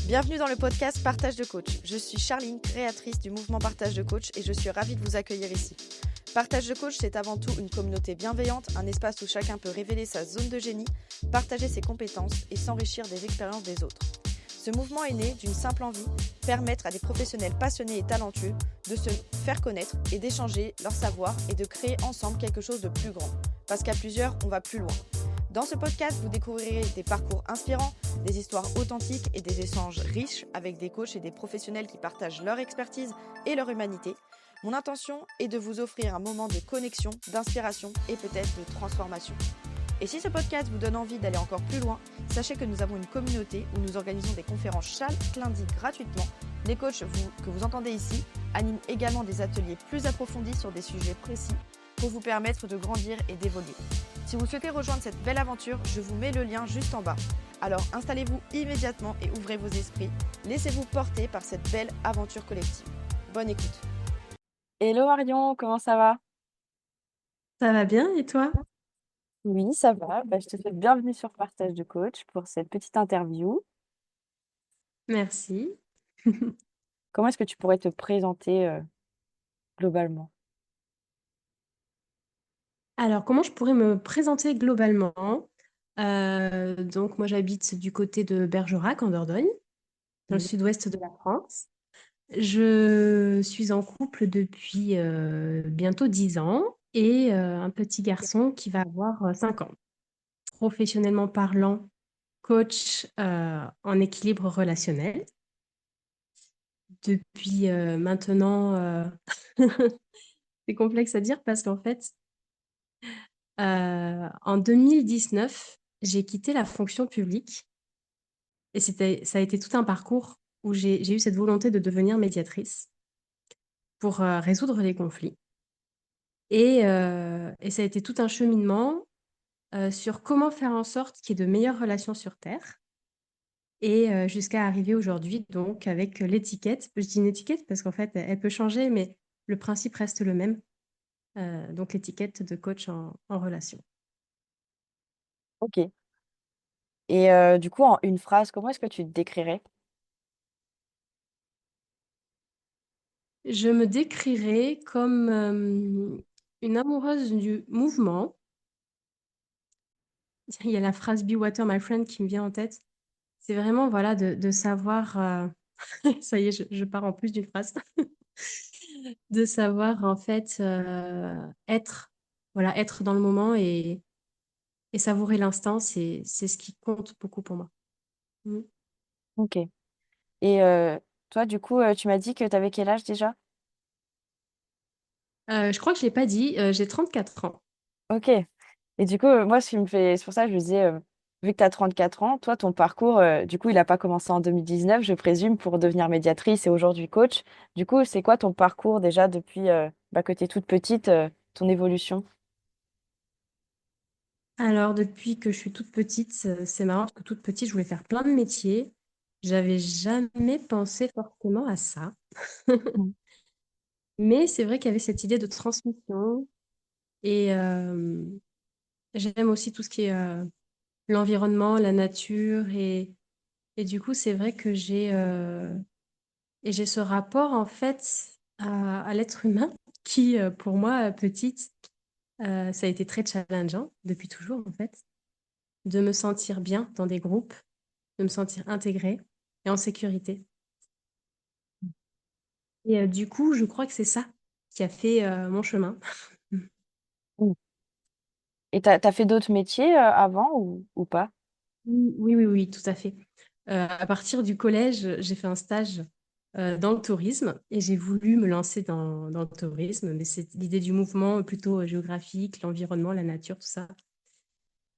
Bienvenue dans le podcast Partage de coach. Je suis Charline, créatrice du mouvement Partage de coach et je suis ravie de vous accueillir ici. Partage de coach, c'est avant tout une communauté bienveillante, un espace où chacun peut révéler sa zone de génie, partager ses compétences et s'enrichir des expériences des autres. Ce mouvement est né d'une simple envie, permettre à des professionnels passionnés et talentueux de se faire connaître et d'échanger leur savoir et de créer ensemble quelque chose de plus grand. Parce qu'à plusieurs, on va plus loin. Dans ce podcast, vous découvrirez des parcours inspirants, des histoires authentiques et des échanges riches avec des coachs et des professionnels qui partagent leur expertise et leur humanité. Mon intention est de vous offrir un moment de connexion, d'inspiration et peut-être de transformation. Et si ce podcast vous donne envie d'aller encore plus loin, sachez que nous avons une communauté où nous organisons des conférences chaque lundi gratuitement. Les coachs que vous entendez ici animent également des ateliers plus approfondis sur des sujets précis pour vous permettre de grandir et d'évoluer. Si vous souhaitez rejoindre cette belle aventure, je vous mets le lien juste en bas. Alors installez-vous immédiatement et ouvrez vos esprits. Laissez-vous porter par cette belle aventure collective. Bonne écoute. Hello Marion, comment ça va? Ça va bien et toi? Oui, ça va. Je te souhaite bienvenue sur Partage de coach pour cette petite interview. Merci. Comment est-ce que tu pourrais te présenter globalement? Alors, comment je pourrais me présenter globalement? Donc moi j'habite du côté de Bergerac en Dordogne, dans le Mhm. sud-ouest de la France. Je suis en couple depuis bientôt 10 ans et un petit garçon qui va avoir 5 ans. Professionnellement parlant, coach en équilibre relationnel. Depuis maintenant, c'est complexe à dire parce qu'en fait, en 2019, j'ai quitté la fonction publique et ça a été tout un parcours où j'ai eu cette volonté de devenir médiatrice pour résoudre les conflits. Et ça a été tout un cheminement sur comment faire en sorte qu'il y ait de meilleures relations sur Terre et jusqu'à arriver aujourd'hui donc avec l'étiquette. Je dis une étiquette parce qu'en fait, elle peut changer, mais le principe reste le même. Donc l'étiquette de coach en relation. Ok. Et du coup, en une phrase, comment est-ce que tu te décrirais? Je me décrirais comme une amoureuse du mouvement. Il y a la phrase Be Water, my friend qui me vient en tête. C'est vraiment voilà, de savoir, ça y est, je pars en plus d'une phrase, de savoir en fait être, voilà, être dans le moment et savourer l'instant, c'est ce qui compte beaucoup pour moi. Mm. Ok. Et toi, du coup, tu m'as dit que tu avais quel âge déjà? Je crois que je ne l'ai pas dit, j'ai 34 ans. Ok. Et du coup, moi, c'est pour ça que je me disais, vu que tu as 34 ans, toi, ton parcours, du coup, il n'a pas commencé en 2019, je présume, pour devenir médiatrice et aujourd'hui coach. Du coup, c'est quoi ton parcours déjà depuis que tu es toute petite, ton évolution? Alors, depuis que je suis toute petite, c'est marrant parce que toute petite, je voulais faire plein de métiers. J'avais jamais pensé forcément à ça. Mm. Mais c'est vrai qu'il y avait cette idée de transmission et j'aime aussi tout ce qui est l'environnement, la nature et du coup, c'est vrai que j'ai ce rapport en fait à l'être humain qui, pour moi, petite, ça a été très challengeant depuis toujours en fait, de me sentir bien dans des groupes, de me sentir intégrée et en sécurité. Et du coup, je crois que c'est ça qui a fait mon chemin. Mm. Et t'as fait d'autres métiers avant ou pas? Oui, oui, oui, oui, tout à fait. À partir du collège, j'ai fait un stage dans le tourisme et j'ai voulu me lancer dans le tourisme, mais c'est l'idée du mouvement plutôt géographique, l'environnement, la nature, tout ça.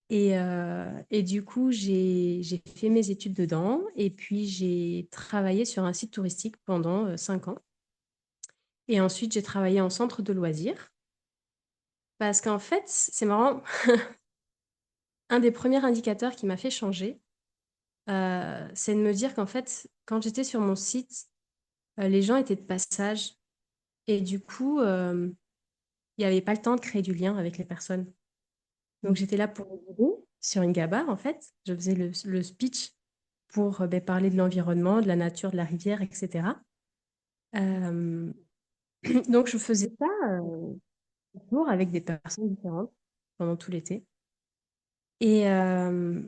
Et du coup, j'ai fait mes études dedans et puis j'ai travaillé sur un site touristique pendant 5 ans. Et ensuite, j'ai travaillé en centre de loisirs parce qu'en fait, c'est marrant, un des premiers indicateurs qui m'a fait changer, c'est de me dire qu'en fait, quand j'étais sur mon site, les gens étaient de passage et du coup, il n'y avait pas le temps de créer du lien avec les personnes. Donc, Mm. j'étais là pour les guider sur une gabarre, en fait. Je faisais le speech pour parler de l'environnement, de la nature, de la rivière, etc. Euh, donc, je faisais ça toujours avec des personnes différentes pendant tout l'été. Et, euh,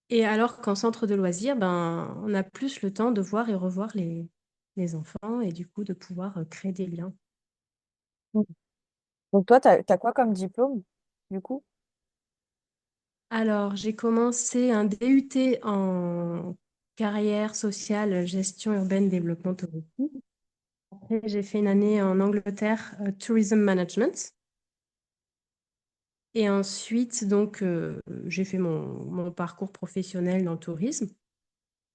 et alors qu'en centre de loisirs, on a plus le temps de voir et revoir les enfants et du coup de pouvoir créer des liens. Mm. Donc toi, t'as quoi comme diplôme, du coup? Alors, j'ai commencé un DUT en carrière sociale, gestion urbaine, développement touristique. Après, j'ai fait une année en Angleterre, tourism management. Et ensuite, donc, j'ai fait mon parcours professionnel dans le tourisme,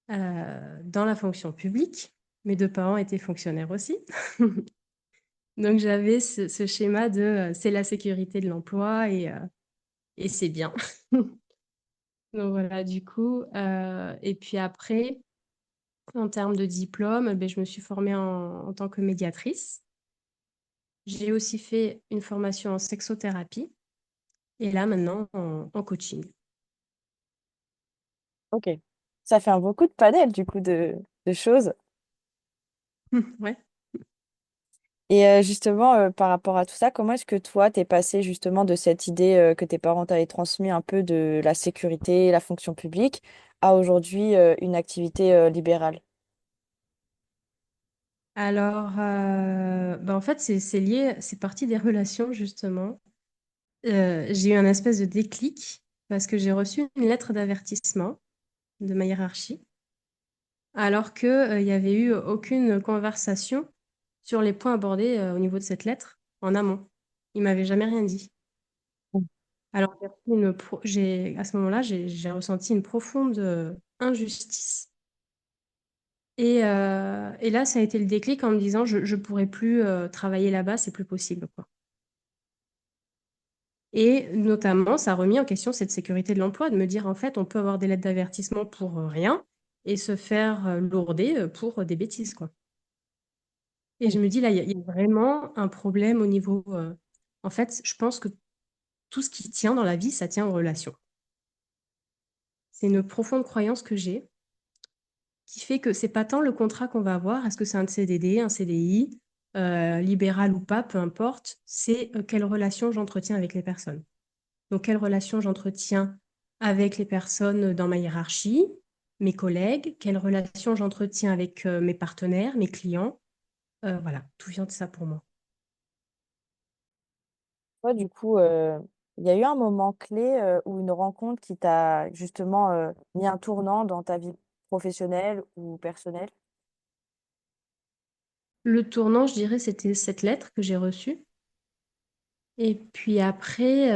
dans la fonction publique. Mes deux parents étaient fonctionnaires aussi. Donc, j'avais ce schéma de c'est la sécurité de l'emploi et c'est bien. Donc, voilà, du coup. Et puis après, en termes de diplôme, je me suis formée en tant que médiatrice. J'ai aussi fait une formation en sexothérapie et là, maintenant, en coaching. Ok. Ça fait un beaucoup de panel, du coup, de choses. Ouais. Et justement, par rapport à tout ça, comment est-ce que toi, t'es passé justement de cette idée que tes parents t'avaient transmis un peu de la sécurité, la fonction publique, à aujourd'hui une activité libérale? Alors, en fait, c'est lié, c'est parti des relations, justement. J'ai eu un espèce de déclic parce que j'ai reçu une lettre d'avertissement de ma hiérarchie, alors qu'il n'y avait eu aucune conversation sur les points abordés au niveau de cette lettre en amont. Ils m'avaient jamais rien dit. Mm. Alors, à ce moment-là, j'ai ressenti une profonde injustice. Et là, ça a été le déclic en me disant, je ne pourrai plus travailler là-bas, c'est plus possible, quoi. Et notamment, ça a remis en question cette sécurité de l'emploi, de me dire, en fait, on peut avoir des lettres d'avertissement pour rien et se faire lourder pour des bêtises, quoi. Et je me dis, là, il y a vraiment un problème au niveau... En fait, je pense que tout ce qui tient dans la vie, ça tient en relation. C'est une profonde croyance que j'ai qui fait que c'est pas tant le contrat qu'on va avoir, est-ce que c'est un CDD, un CDI, libéral ou pas, peu importe, c'est quelle relation j'entretiens avec les personnes. Donc, quelle relation j'entretiens avec les personnes dans ma hiérarchie, mes collègues, quelle relation j'entretiens avec mes partenaires, mes clients. Voilà, tout vient de ça pour moi. Toi, du coup, il y a eu un moment clé ou une rencontre qui t'a justement mis un tournant dans ta vie professionnelle ou personnelle? Le tournant, je dirais, c'était cette lettre que j'ai reçue. Et puis après,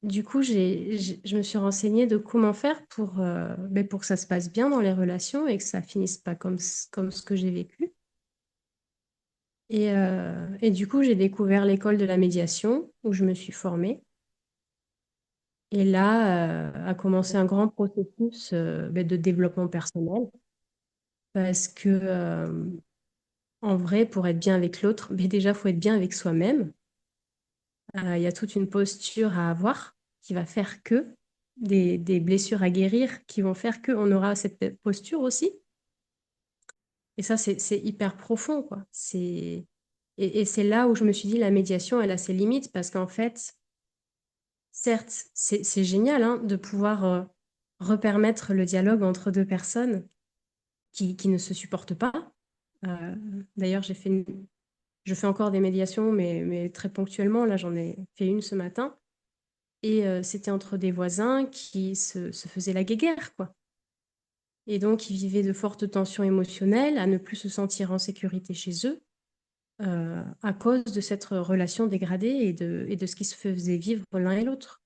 du coup, je me suis renseignée de comment faire pour que ça se passe bien dans les relations et que ça finisse pas comme ce que j'ai vécu. Et du coup, j'ai découvert l'école de la médiation où je me suis formée. Et là, a commencé un grand processus de développement personnel parce que, en vrai, pour être bien avec l'autre, déjà, il faut être bien avec soi-même. Il y a toute une posture à avoir qui va faire que des blessures à guérir qui vont faire qu'on aura cette posture aussi. Et ça, c'est hyper profond, quoi. Et c'est là où je me suis dit, la médiation, elle a ses limites parce qu'en fait, certes, c'est génial hein, de pouvoir repermettre le dialogue entre deux personnes qui ne se supportent pas. Euh, D'ailleurs, je fais encore des médiations, mais très ponctuellement. Là, j'en ai fait une ce matin. Et c'était entre des voisins qui se faisaient la guéguerre, quoi. Et donc, ils vivaient de fortes tensions émotionnelles, à ne plus se sentir en sécurité chez eux, à cause de cette relation dégradée et de ce qui se faisait vivre l'un et l'autre.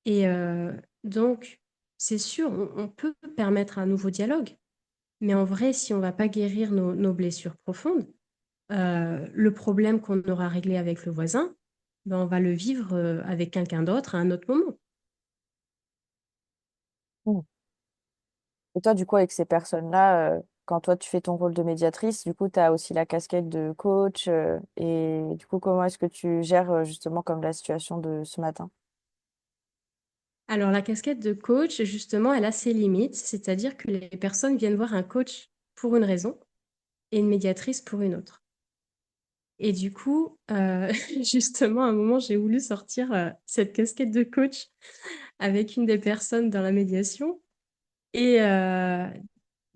Et donc, c'est sûr, on peut permettre un nouveau dialogue, mais en vrai, si on ne va pas guérir nos blessures profondes, le problème qu'on aura réglé avec le voisin, on va le vivre avec quelqu'un d'autre à un autre moment. Mm. Et toi, du coup, avec ces personnes-là, quand toi, tu fais ton rôle de médiatrice, du coup, tu as aussi la casquette de coach. Et du coup, comment est-ce que tu gères justement comme la situation de ce matin? Alors, la casquette de coach, justement, elle a ses limites, c'est-à-dire que les personnes viennent voir un coach pour une raison et une médiatrice pour une autre. Et du coup, justement, à un moment, j'ai voulu sortir cette casquette de coach avec une des personnes dans la médiation. Et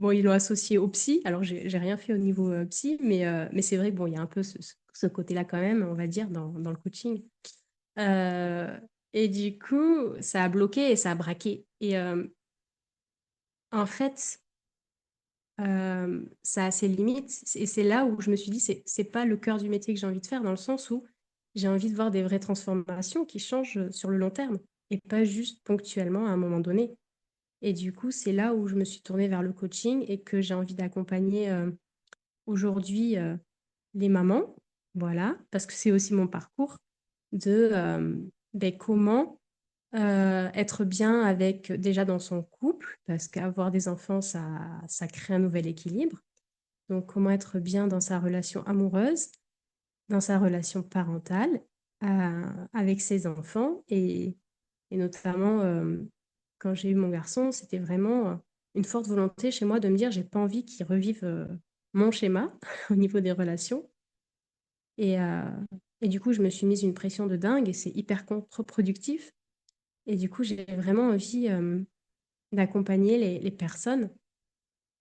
bon, ils l'ont associé au psy. Alors, j'ai rien fait au niveau psy, mais c'est vrai que bon, il y a un peu ce côté-là quand même, on va dire, dans le coaching. Euh, et du coup, ça a bloqué et ça a braqué. Et en fait, ça a ses limites. Et c'est là où je me suis dit, c'est pas le cœur du métier que j'ai envie de faire, dans le sens où j'ai envie de voir des vraies transformations qui changent sur le long terme et pas juste ponctuellement à un moment donné. Et du coup, c'est là où je me suis tournée vers le coaching et que j'ai envie d'accompagner aujourd'hui les mamans, voilà, parce que c'est aussi mon parcours de ben, comment être bien avec déjà dans son couple, parce qu'avoir des enfants, ça crée un nouvel équilibre. Donc, comment être bien dans sa relation amoureuse, dans sa relation parentale, avec ses enfants et notamment, quand j'ai eu mon garçon, c'était vraiment une forte volonté chez moi de me dire, j'ai pas envie qu'il revive mon schéma au niveau des relations. Et, euh, et du coup, je me suis mise une pression de dingue et c'est hyper contre-productif. Et du coup, j'ai vraiment envie d'accompagner les personnes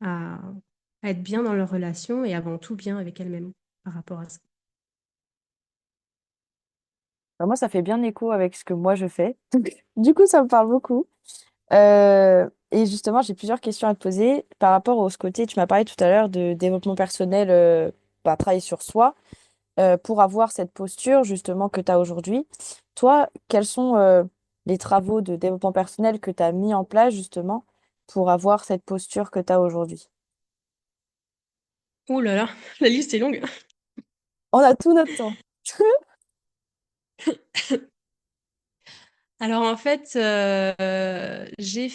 à, à être bien dans leur relation et avant tout bien avec elles-mêmes par rapport à ça. Bah, moi, ça fait bien écho avec ce que moi je fais. Donc, du coup, ça me parle beaucoup. Et justement, j'ai plusieurs questions à te poser par rapport au ce côté. Tu m'as parlé tout à l'heure de développement personnel, bah, travailler sur soi, pour avoir cette posture justement que tu as aujourd'hui. Toi, quels sont les travaux de développement personnel que tu as mis en place justement pour avoir cette posture que tu as aujourd'hui? Ouh là là, la liste est longue. On a tout notre temps. Alors en fait, j'ai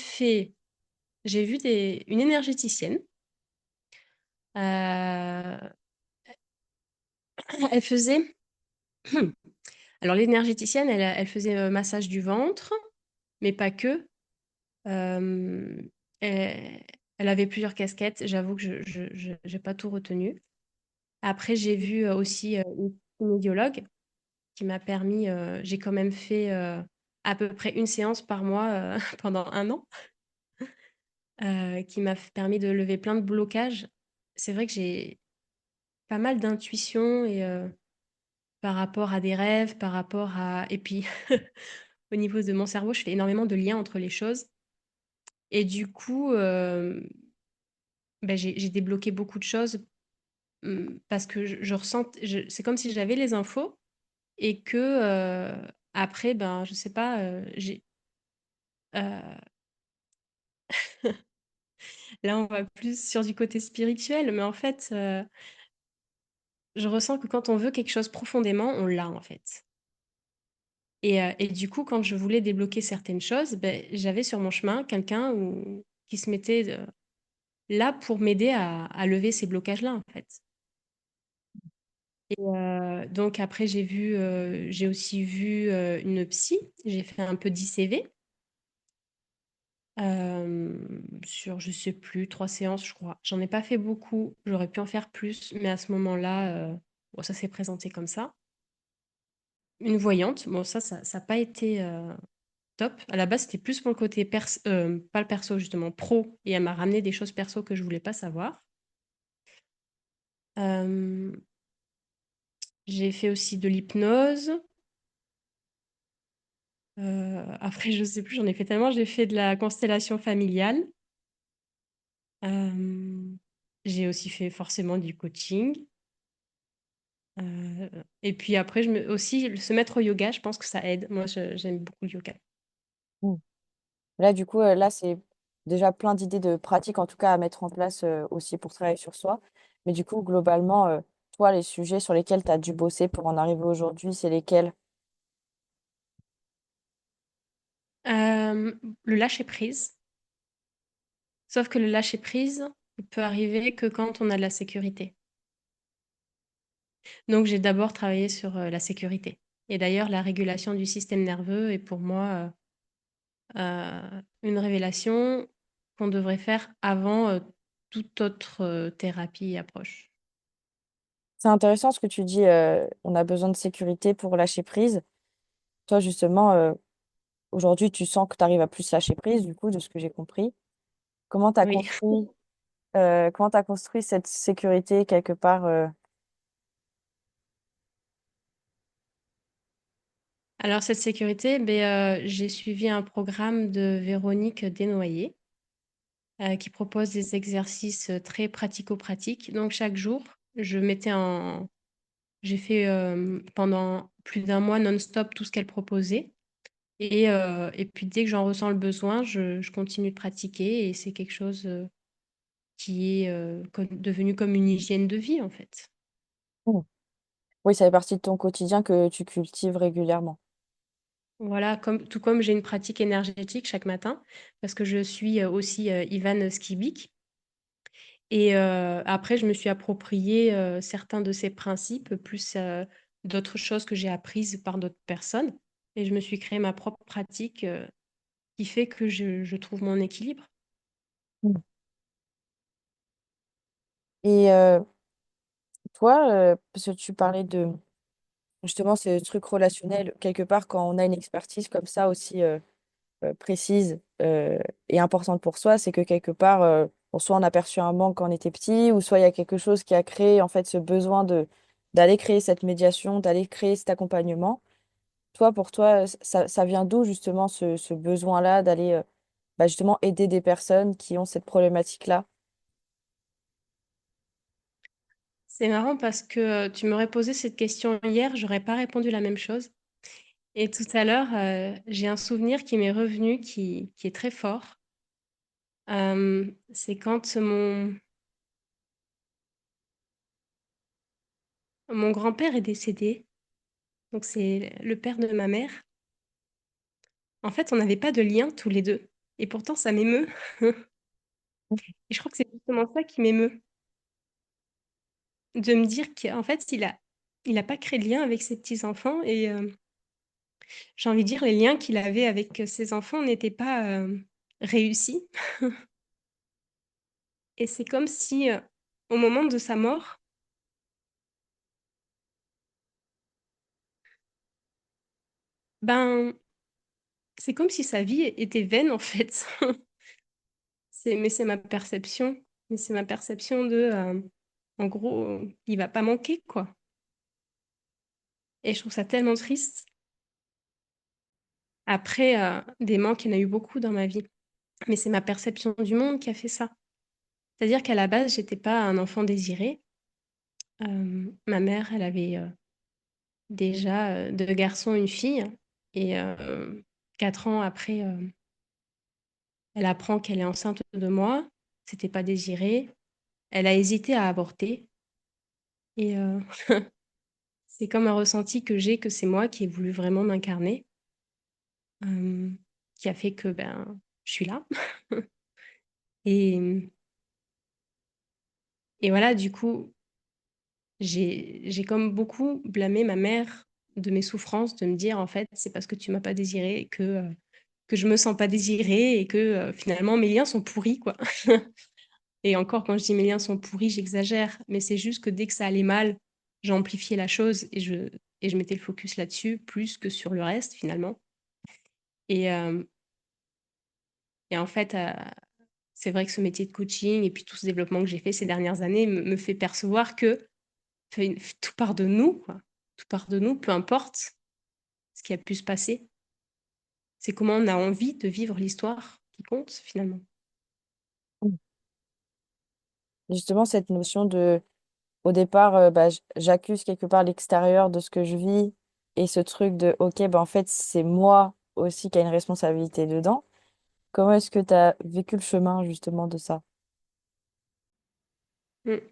vu une énergéticienne. Euh, elle faisait, alors l'énergéticienne, elle faisait massage du ventre, mais pas que. Euh, elle, elle avait plusieurs casquettes. J'avoue que je j'ai pas tout retenu. Après, j'ai vu aussi une kinésiologue qui m'a permis. J'ai quand même fait à peu près une séance par mois pendant un an, qui m'a permis de lever plein de blocages. C'est vrai que j'ai pas mal d'intuition et par rapport à des rêves, par rapport à et puis au niveau de mon cerveau, je fais énormément de liens entre les choses et du coup, bah, j'ai débloqué beaucoup de choses, parce que je ressens c'est comme si j'avais les infos et que, après, ben, je sais pas, heu, là, on va plus sur du côté spirituel, mais en fait, je ressens que quand on veut quelque chose profondément, on l'a, en fait. Et du coup, quand je voulais débloquer certaines choses, beh, j'avais sur mon chemin quelqu'un qui se mettait là pour m'aider à lever ces blocages-là, en fait. Et donc après, j'ai aussi vu une psy. J'ai fait un peu d'ICV sur, je sais plus, 3 séances, je crois. J'en ai pas fait beaucoup. J'aurais pu en faire plus, mais à ce moment-là, bon, ça s'est présenté comme ça. Une voyante, bon, ça n'a pas été top. À la base, c'était plus pour le côté pas le perso, justement, pro. Et elle m'a ramené des choses perso que je voulais pas savoir. Euh, j'ai fait aussi de l'hypnose. Après, je sais plus, j'en ai fait tellement. J'ai fait de la constellation familiale. Euh, j'ai aussi fait forcément du coaching. Et puis après, aussi, se mettre au yoga, je pense que ça aide. Moi, j'aime beaucoup le yoga. Mm. Là, du coup, là, c'est déjà plein d'idées de pratiques, en tout cas, à mettre en place aussi pour travailler sur soi. Mais du coup, globalement, toi, les sujets sur lesquels tu as dû bosser pour en arriver aujourd'hui, c'est lesquels? Euh, le lâcher prise. Sauf que le lâcher prise il peut arriver que quand on a de la sécurité. Donc, j'ai d'abord travaillé sur la sécurité. Et d'ailleurs, la régulation du système nerveux est pour moi une révélation qu'on devrait faire avant toute autre thérapie et approche. C'est intéressant ce que tu dis, on a besoin de sécurité pour lâcher prise. Toi, justement, aujourd'hui, tu sens que tu arrives à plus lâcher prise, du coup, de ce que j'ai compris. Comment tu as Oui. construit, comment tu construit cette sécurité quelque part Alors cette sécurité, ben, j'ai suivi un programme de Véronique Desnoyers qui propose des exercices très pratico-pratiques. Donc chaque jour, je mettais en... J'ai fait pendant plus d'un mois non-stop tout ce qu'elle proposait. Et puis dès que j'en ressens le besoin, je continue de pratiquer et c'est quelque chose qui est devenu comme une hygiène de vie en fait. Hmm. Oui, ça fait partie de ton quotidien que tu cultives régulièrement. Voilà, tout comme j'ai une pratique énergétique chaque matin, parce que je suis aussi Ivan Skibik. Et après, je me suis approprié certains de ces principes, plus d'autres choses que j'ai apprises par d'autres personnes. Et je me suis créé ma propre pratique qui fait que je trouve mon équilibre. Hmm. Et toi, parce que tu parlais de justement ce truc relationnel, quelque part, quand on a une expertise comme ça aussi précise et importante pour soi, c'est que quelque part, bon, soit on a perçu un manque quand on était petit, ou soit il y a quelque chose qui a créé en fait ce besoin de d'aller créer cette médiation, d'aller créer cet accompagnement. Toi, pour toi, ça vient d'où justement ce besoin-là d'aller bah, justement aider des personnes qui ont cette problématique-là? C'est marrant parce que tu m'aurais posé cette question hier, j'aurais pas répondu la même chose. Et tout à l'heure, j'ai un souvenir qui m'est revenu qui est très fort. C'est quand mon grand-père est décédé, donc c'est le père de ma mère. En fait, on n'avait pas de lien tous les deux. Et pourtant, ça m'émeut. Et je crois que c'est justement ça qui m'émeut. De me dire qu'en fait, il a pas créé de lien avec ses petits-enfants. Et j'ai envie de dire, les liens qu'il avait avec ses enfants n'étaient pas réussis. Et c'est comme si, au moment de sa mort, ben, c'est comme si sa vie était vaine, en fait. Mais c'est ma perception. Mais c'est ma perception en gros, il va pas manquer, quoi. Et je trouve ça tellement triste. Après, des manques, il y en a eu beaucoup dans ma vie. Mais c'est ma perception du monde qui a fait ça. C'est-à-dire qu'à la base, j'étais pas un enfant désiré. Ma mère, elle avait déjà 2 garçons, une fille. Et 4 ans après, elle apprend qu'elle est enceinte de moi. C'était pas désiré. Elle a hésité à avorter. Et c'est comme un ressenti que j'ai que c'est moi qui ai voulu vraiment m'incarner, euh, qui a fait que ben, je suis là. Et, et voilà, du coup, j'ai comme beaucoup blâmé ma mère de mes souffrances, de me dire en fait, c'est parce que tu m'as pas désiré que je me sens pas désirée et que finalement mes liens sont pourris, quoi. Et encore, quand je dis mes liens sont pourris, j'exagère, mais c'est juste que dès que ça allait mal, j'amplifiais la chose et je mettais le focus là-dessus plus que sur le reste finalement. Et, euh, et en fait, c'est vrai que ce métier de coaching et puis tout ce développement que j'ai fait ces dernières années me fait percevoir que tout part de nous, quoi. Tout part de nous, peu importe ce qui a pu se passer. C'est comment on a envie de vivre l'histoire qui compte finalement. Justement, cette notion de, au départ, bah, j'accuse quelque part l'extérieur de ce que je vis et ce truc de, ok, bah, en fait, c'est moi aussi qui a une responsabilité dedans. Comment est-ce que tu as vécu le chemin justement de ça?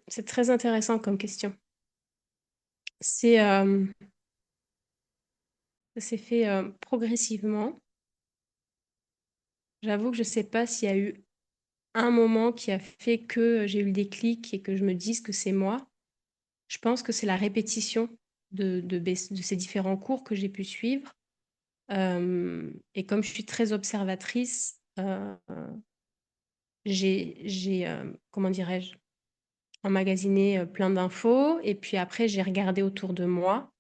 C'est très intéressant comme question. C'est, ça s'est fait progressivement. J'avoue que je ne sais pas s'il y a eu un moment qui a fait que j'ai eu le déclic et que je me dise que c'est moi. Je pense que c'est la répétition de ces différents cours que j'ai pu suivre. Et comme je suis très observatrice, comment dirais-je, emmagasiné plein d'infos. Et puis après, j'ai regardé autour de moi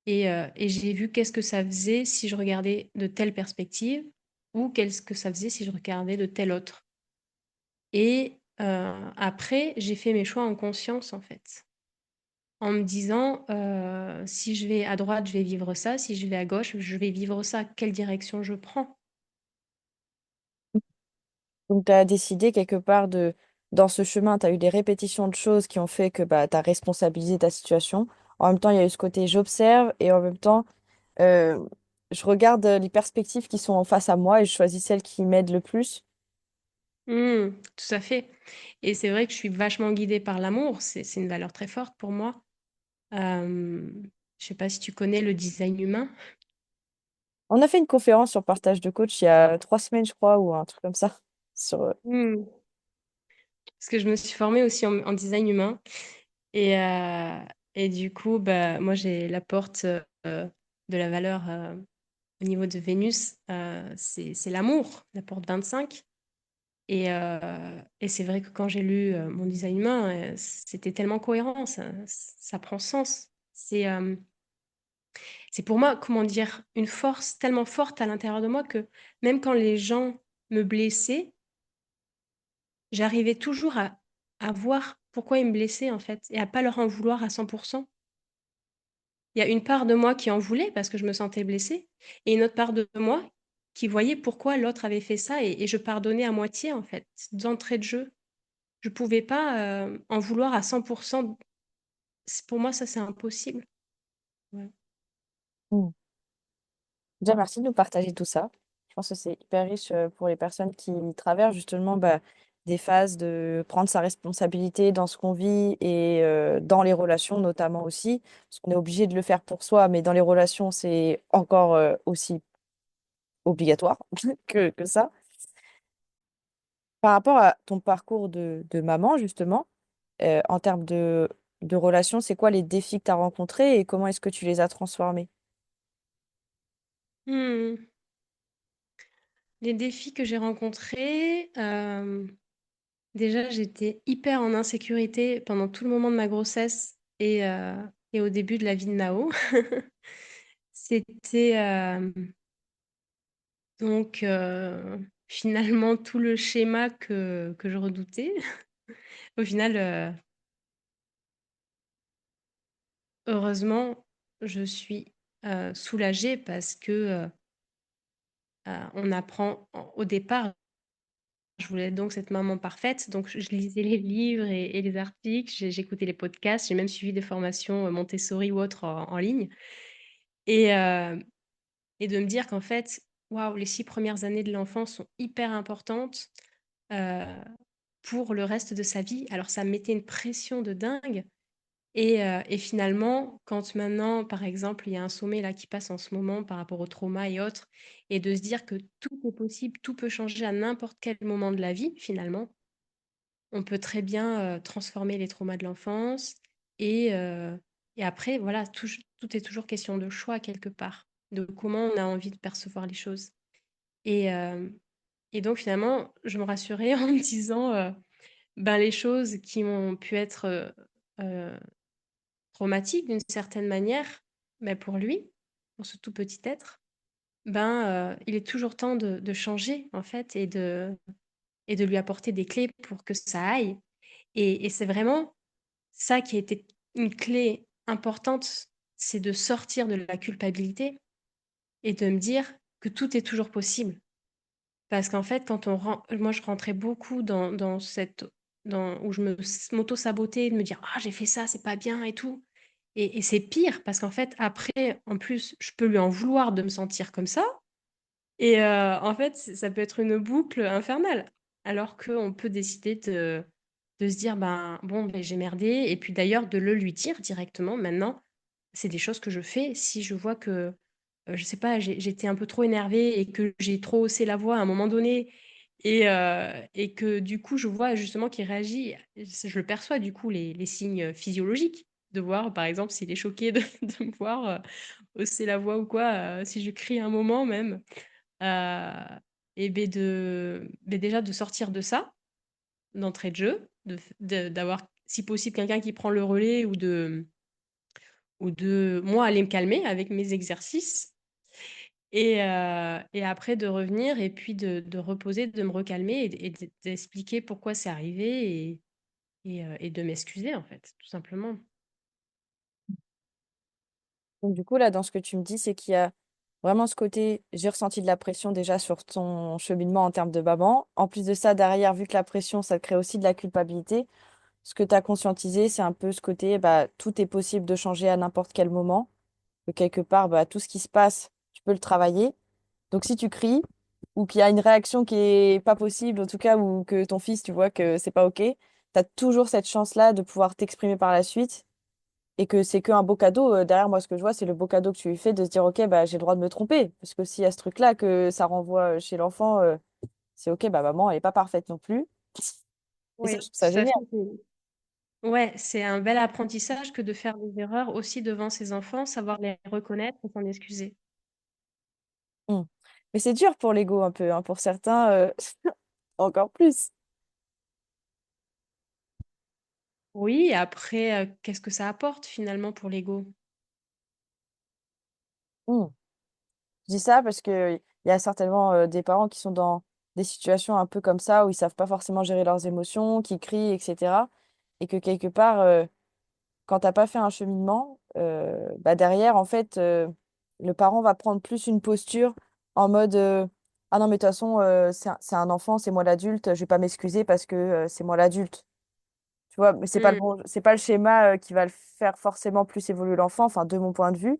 et j'ai vu qu'est-ce que ça faisait si je regardais de telle perspective ou qu'est-ce que ça faisait si je regardais de telle autre. Et après, j'ai fait mes choix en conscience, en fait. En me disant, si je vais à droite, je vais vivre ça, si je vais à gauche, je vais vivre ça. Quelle direction je prends? Donc, tu as décidé quelque part dans ce chemin, tu as eu des répétitions de choses qui ont fait que bah, tu as responsabilisé ta situation. En même temps, il y a eu ce côté j'observe et en même temps, euh, je regarde les perspectives qui sont en face à moi et je choisis celles qui m'aident le plus. Tout à fait. Et c'est vrai que je suis vachement guidée par l'amour. C'est une valeur très forte pour moi. Je sais pas si tu connais le design humain. On a fait une conférence sur partage de coach il y a 3 semaines, je crois, ou un truc comme ça. Sur, Hmm. Parce que je me suis formée aussi en design humain. Et, euh, et du coup, bah, moi, j'ai la porte de la valeur au niveau de Vénus. C'est l'amour, la porte 25. Et c'est vrai que quand j'ai lu mon design humain, c'était tellement cohérent, ça prend sens. C'est pour moi, comment dire, une force tellement forte à l'intérieur de moi que même quand les gens me blessaient, j'arrivais toujours à voir pourquoi ils me blessaient en fait et à pas leur en vouloir à 100%. Il y a une part de moi qui en voulait parce que je me sentais blessée et une autre part de moi qui voyait pourquoi l'autre avait fait ça et je pardonnais à moitié en fait, d'entrée de jeu. Je pouvais pas en vouloir à 100%. Pour moi, ça, c'est impossible. Ouais. Hmm. Déjà, merci de nous partager tout ça. Je pense que c'est hyper riche pour les personnes qui traversent justement bah, des phases de prendre sa responsabilité dans ce qu'on vit et dans les relations notamment aussi. Parce qu'on est obligé de le faire pour soi, mais dans les relations, c'est encore aussi obligatoire que ça. Par rapport à ton parcours de maman, justement, en termes de relations, c'est quoi les défis que tu as rencontrés et comment est-ce que tu les as transformés? Hmm. Les défis que j'ai rencontrés, déjà, j'étais hyper en insécurité pendant tout le moment de ma grossesse et au début de la vie de Nao. C'était donc finalement tout le schéma que je redoutais. Au final, heureusement, je suis soulagée parce que on apprend au départ. Je voulais être donc cette maman parfaite, donc je lisais les livres et les articles, j'écoutais les podcasts, j'ai même suivi des formations Montessori ou autres en ligne. Et, euh, et de me dire qu'en fait, waouh, les 6 premières années de l'enfant sont hyper importantes euh, pour le reste de sa vie. Alors ça me mettait une pression de dingue. Et finalement, quand maintenant, par exemple, il y a un sommet là qui passe en ce moment par rapport au trauma et autres, et de se dire que tout est possible, tout peut changer à n'importe quel moment de la vie, finalement, on peut très bien transformer les traumas de l'enfance. Et, euh, et après, voilà, tout est toujours question de choix quelque part, de comment on a envie de percevoir les choses. Et, euh, et donc finalement, je me rassurais en me disant, ben, les choses qui ont pu être euh, traumatiques d'une certaine manière, ben, pour lui, pour ce tout petit être, ben, il est toujours temps de changer en fait et de lui apporter des clés pour que ça aille. Et c'est vraiment ça qui a été une clé importante, c'est de sortir de la culpabilité et de me dire que tout est toujours possible. Parce qu'en fait, moi, je rentrais beaucoup où je m'auto-sabotais, de me dire, ah, j'ai fait ça, c'est pas bien et tout. Et c'est pire parce qu'en fait, après, en plus, je peux lui en vouloir de me sentir comme ça. Et en fait, ça peut être une boucle infernale. Alors qu'on peut décider de se dire, ben, bon, ben, j'ai merdé. Et puis d'ailleurs, de le lui dire directement. Maintenant, c'est des choses que je fais si je vois que, je sais pas, j'étais un peu trop énervée et que j'ai trop haussé la voix à un moment donné. Et que du coup, je vois justement qu'il réagit. Je le perçois, du coup, les signes physiologiques. de voir, par exemple, s'il est choqué de de me voir, hausser la voix ou quoi, si je crie un moment même. Heu et déjà de sortir de ça, d'entrée de jeu, d'avoir si possible quelqu'un qui prend le relais ou de moi aller me calmer avec mes exercices et après de revenir et puis de reposer, de me recalmer d'expliquer pourquoi c'est arrivé et de m'excuser, en fait, tout simplement. Donc du coup, là, dans ce que tu me dis, c'est qu'il y a vraiment ce côté, j'ai ressenti de la pression déjà sur ton cheminement en termes de maman. En plus de ça, derrière, vu que la pression, ça te crée aussi de la culpabilité, ce que tu as conscientisé, c'est un peu ce côté, bah, tout est possible de changer à n'importe quel moment. Que quelque part, bah, tout ce qui se passe, tu peux le travailler. Donc si tu cries ou qu'il y a une réaction qui est pas possible, en tout cas, ou que ton fils, tu vois que c'est pas OK, tu as toujours cette chance-là de pouvoir t'exprimer par la suite et que c'est qu'un beau cadeau. Derrière moi, ce que je vois, c'est le beau cadeau que tu lui fais de se dire, OK, bah, j'ai le droit de me tromper. Parce que s'il y a ce truc-là que ça renvoie chez l'enfant, c'est OK, bah, maman, elle est pas parfaite non plus. Et ça, je Oui, trouve ça tout à génial. fait, ouais, c'est un bel apprentissage que de faire des erreurs aussi devant ses enfants, savoir les reconnaître et s'en excuser. Mm. Mais c'est dur pour l'ego un peu, hein. Pour certains, encore plus. Oui, après, qu'est-ce que ça apporte finalement pour l'ego? Mm. Je dis ça parce que il y a certainement des parents qui sont dans des situations un peu comme ça où ils savent pas forcément gérer leurs émotions, qui crient, etc. Et que quelque part, quand t'as pas fait un cheminement, bah derrière, en fait, le parent va prendre plus une posture en mode ah non, mais de toute façon, c'est un enfant, c'est moi l'adulte, je vais pas m'excuser parce que c'est moi l'adulte. Tu vois, mais c'est pas le Mmh, bon, c'est pas le schéma qui va le faire forcément plus évoluer l'enfant, enfin, de mon point de vue.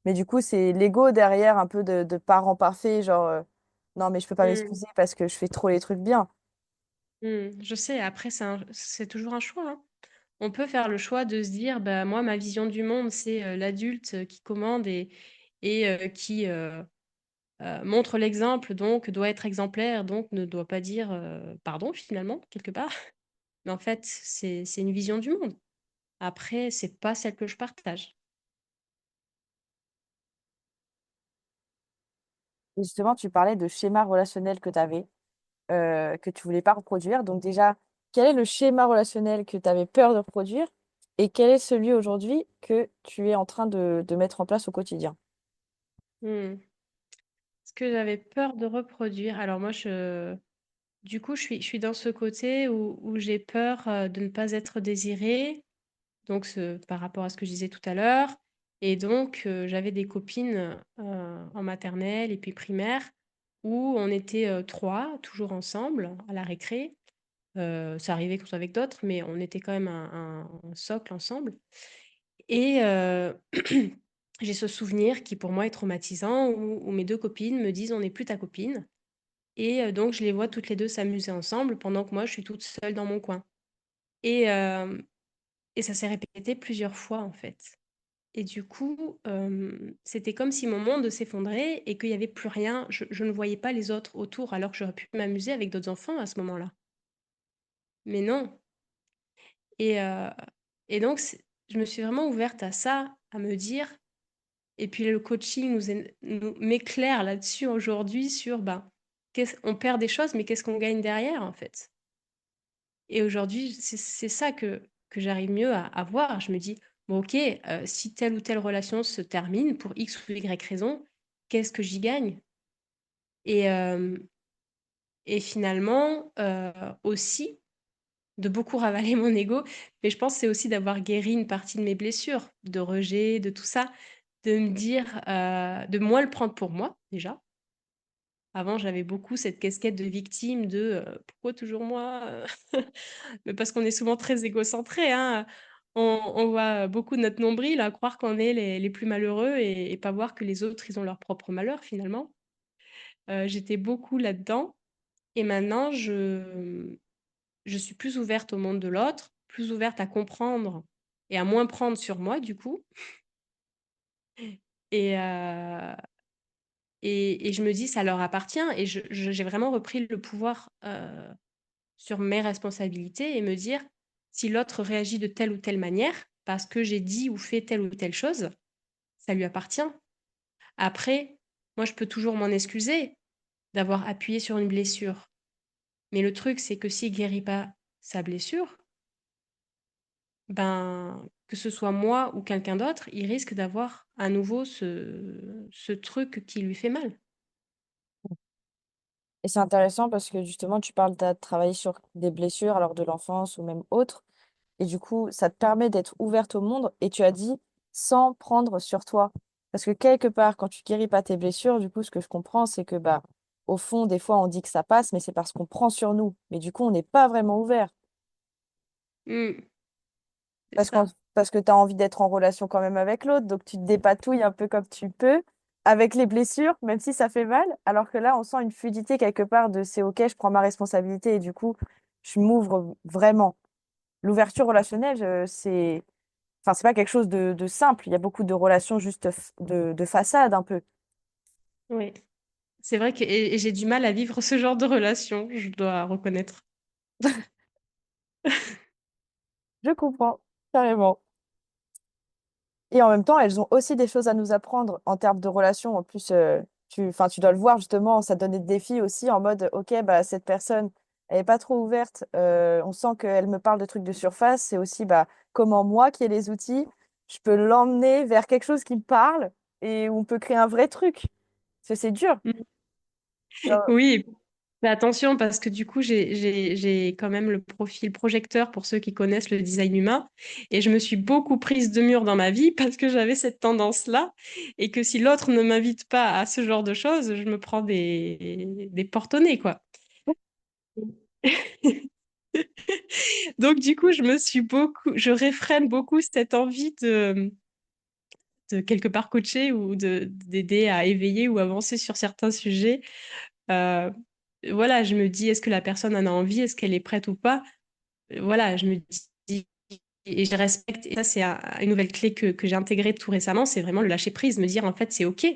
Mais du coup, c'est l'ego derrière un peu de parent parfait, genre non, mais je peux pas mmh, m'excuser parce que je fais trop les trucs bien. je sais, après c'est toujours un choix, hein. On peut faire le choix de se dire: «Bah, moi, ma vision du monde, c'est, l'adulte, qui commande et qui, montre l'exemple, donc doit être exemplaire, donc ne doit pas dire, pardon», finalement, quelque part. Mais en fait, c'est une vision du monde. Après, c'est pas celle que je partage. Et justement, tu parlais de schéma relationnel que tu avais, que tu voulais pas reproduire. Donc déjà, quel est le schéma relationnel que tu avais peur de reproduire et quel est celui aujourd'hui que tu es en train de mettre en place au quotidien? Mmh. Ce que j'avais peur de reproduire, alors moi du coup, je suis dans ce côté où j'ai peur, de ne pas être désirée, donc par rapport à ce que je disais tout à l'heure et donc j'avais des copines, en maternelle et puis primaire où on était, 3 toujours ensemble à la récré. Ça arrivait qu'on soit avec d'autres, mais on était quand même un socle ensemble et j'ai ce souvenir qui pour moi est traumatisant où mes 2 copines me disent: «On n'est plus ta copine» et donc je les vois toutes les 2 s'amuser ensemble pendant que moi je suis toute seule dans mon coin et hem et ça s'est répété plusieurs fois, en fait et du coup, c'était comme si mon monde s'effondrait et qu'il y avait plus rien. Je ne voyais pas les autres autour alors que j'aurais pu m'amuser avec d'autres enfants à ce moment-là. Mais non et heu et donc je me suis vraiment ouverte à ça, à me dire et puis le coaching nous m'éclaire là-dessus aujourd'hui sur, ben, qu'est-ce on perd des choses, mais qu'est-ce qu'on gagne derrière, en fait? Et aujourd'hui, c'est ça que j'arrive mieux à voir. Je me dis: «Bon OK, si telle ou telle relation se termine pour X ou Y raison, qu'est-ce que j'y gagne?» et hem et finalement, aussi de beaucoup ravaler mon ego, mais je pense que c'est aussi d'avoir guéri une partie de mes blessures, de rejet, de tout ça, de me dire, de moins le prendre pour moi, déjà. Avant, j'avais beaucoup cette casquette de victime de, «Pourquoi toujours moi?» Mais parce qu'on est souvent très égocentré, hein. On voit beaucoup notre nombril à croire qu'on est les plus malheureux et pas voir que les autres, ils ont leur propre malheur, finalement. J'étais beaucoup là-dedans et maintenant je suis plus ouverte au monde de l'autre, plus ouverte à comprendre et à moins prendre sur moi, du coup et heu et je me dis: «Ça leur appartient» et j'ai vraiment repris le pouvoir, sur mes responsabilités et me dire: «Si l'autre réagit de telle ou telle manière» parce que j'ai dit ou fait telle ou telle chose, ça lui appartient. Après, moi, je peux toujours m'en excuser d'avoir appuyé sur une blessure. Mais le truc, c'est que s'il guérit pas sa blessure, ben, que ce soit moi ou quelqu'un d'autre, il risque d'avoir à nouveau ce truc qui lui fait mal. Et c'est intéressant parce que justement, tu parles, de travailler sur des blessures alors de l'enfance ou même autres. Et du coup, ça te permet d'être ouverte au monde. Et tu as dit sans prendre sur toi. Parce que quelque part, quand tu guéris pas tes blessures, du coup, ce que je comprends, c'est que bah, au fond, des fois, on dit que ça passe, mais c'est parce qu'on prend sur nous. Mais du coup, on n'est pas vraiment ouvert. Mm, c'est Parce ça. parce que tu as envie d'être en relation quand même avec l'autre. Donc, tu te dépatouilles un peu comme tu peux avec les blessures, même si ça fait mal. Alors que là, on sent une fluidité quelque part de c'est OK, je prends ma responsabilité et du coup, je m'ouvre vraiment. L'ouverture relationnelle, c'est enfin, c'est pas quelque chose de simple. Il y a beaucoup de relations juste de façade un peu. Oui. C'est vrai que et j'ai du mal à vivre ce genre de relation, je dois reconnaître. Je comprends, carrément. Et en même temps, elles ont aussi des choses à nous apprendre en termes de relations. En plus, enfin, tu dois le voir justement, ça donne des défis aussi en mode, OK, bah, cette personne, elle n'est pas trop ouverte. On sent qu'elle me parle de trucs de surface. C'est aussi bah, comment moi, qui ai les outils, je peux l'emmener vers quelque chose qui me parle et où on peut créer un vrai truc. Parce que c'est dur. Mm. Genre, Oui, mais attention parce que du coup, j'ai quand même le profil projecteur pour ceux qui connaissent le design humain et je me suis beaucoup prise de mur dans ma vie parce que j'avais cette tendance-là et que si l'autre ne m'invite pas à ce genre de choses, je me prends des porte au nez, quoi. Donc du coup, je réfrène beaucoup cette envie de quelque part coacher ou d'aider à éveiller ou avancer sur certains sujets. Euh, voilà, je me dis, est-ce que la personne en a envie? Est-ce qu'elle est prête ou pas? Voilà, je me dis, et je respecte. Et ça, c'est une nouvelle clé que j'ai intégrée tout récemment, c'est vraiment le lâcher prise, me dire, en fait, c'est OK.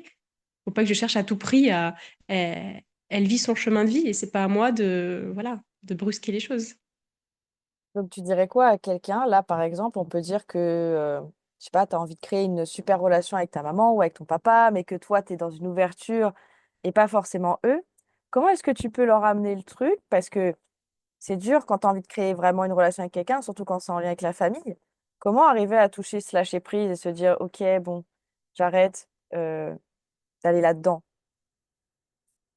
Faut pas que je cherche à tout prix à... Elle vit son chemin de vie et c'est pas à moi de, voilà, de brusquer les choses. donc, tu dirais quoi à quelqu'un? Là, par exemple, on peut dire que, je sais pas, tu as envie de créer une super relation avec ta maman ou avec ton papa, mais que toi, tu es dans une ouverture et pas forcément eux. Comment est-ce que tu peux leur amener le truc? Parce que c'est dur quand tu as envie de créer vraiment une relation avec quelqu'un, surtout quand c'est en lien avec la famille. Comment arriver à toucher ce lâcher prise et se dire, OK, bon, j'arrête d'aller là-dedans?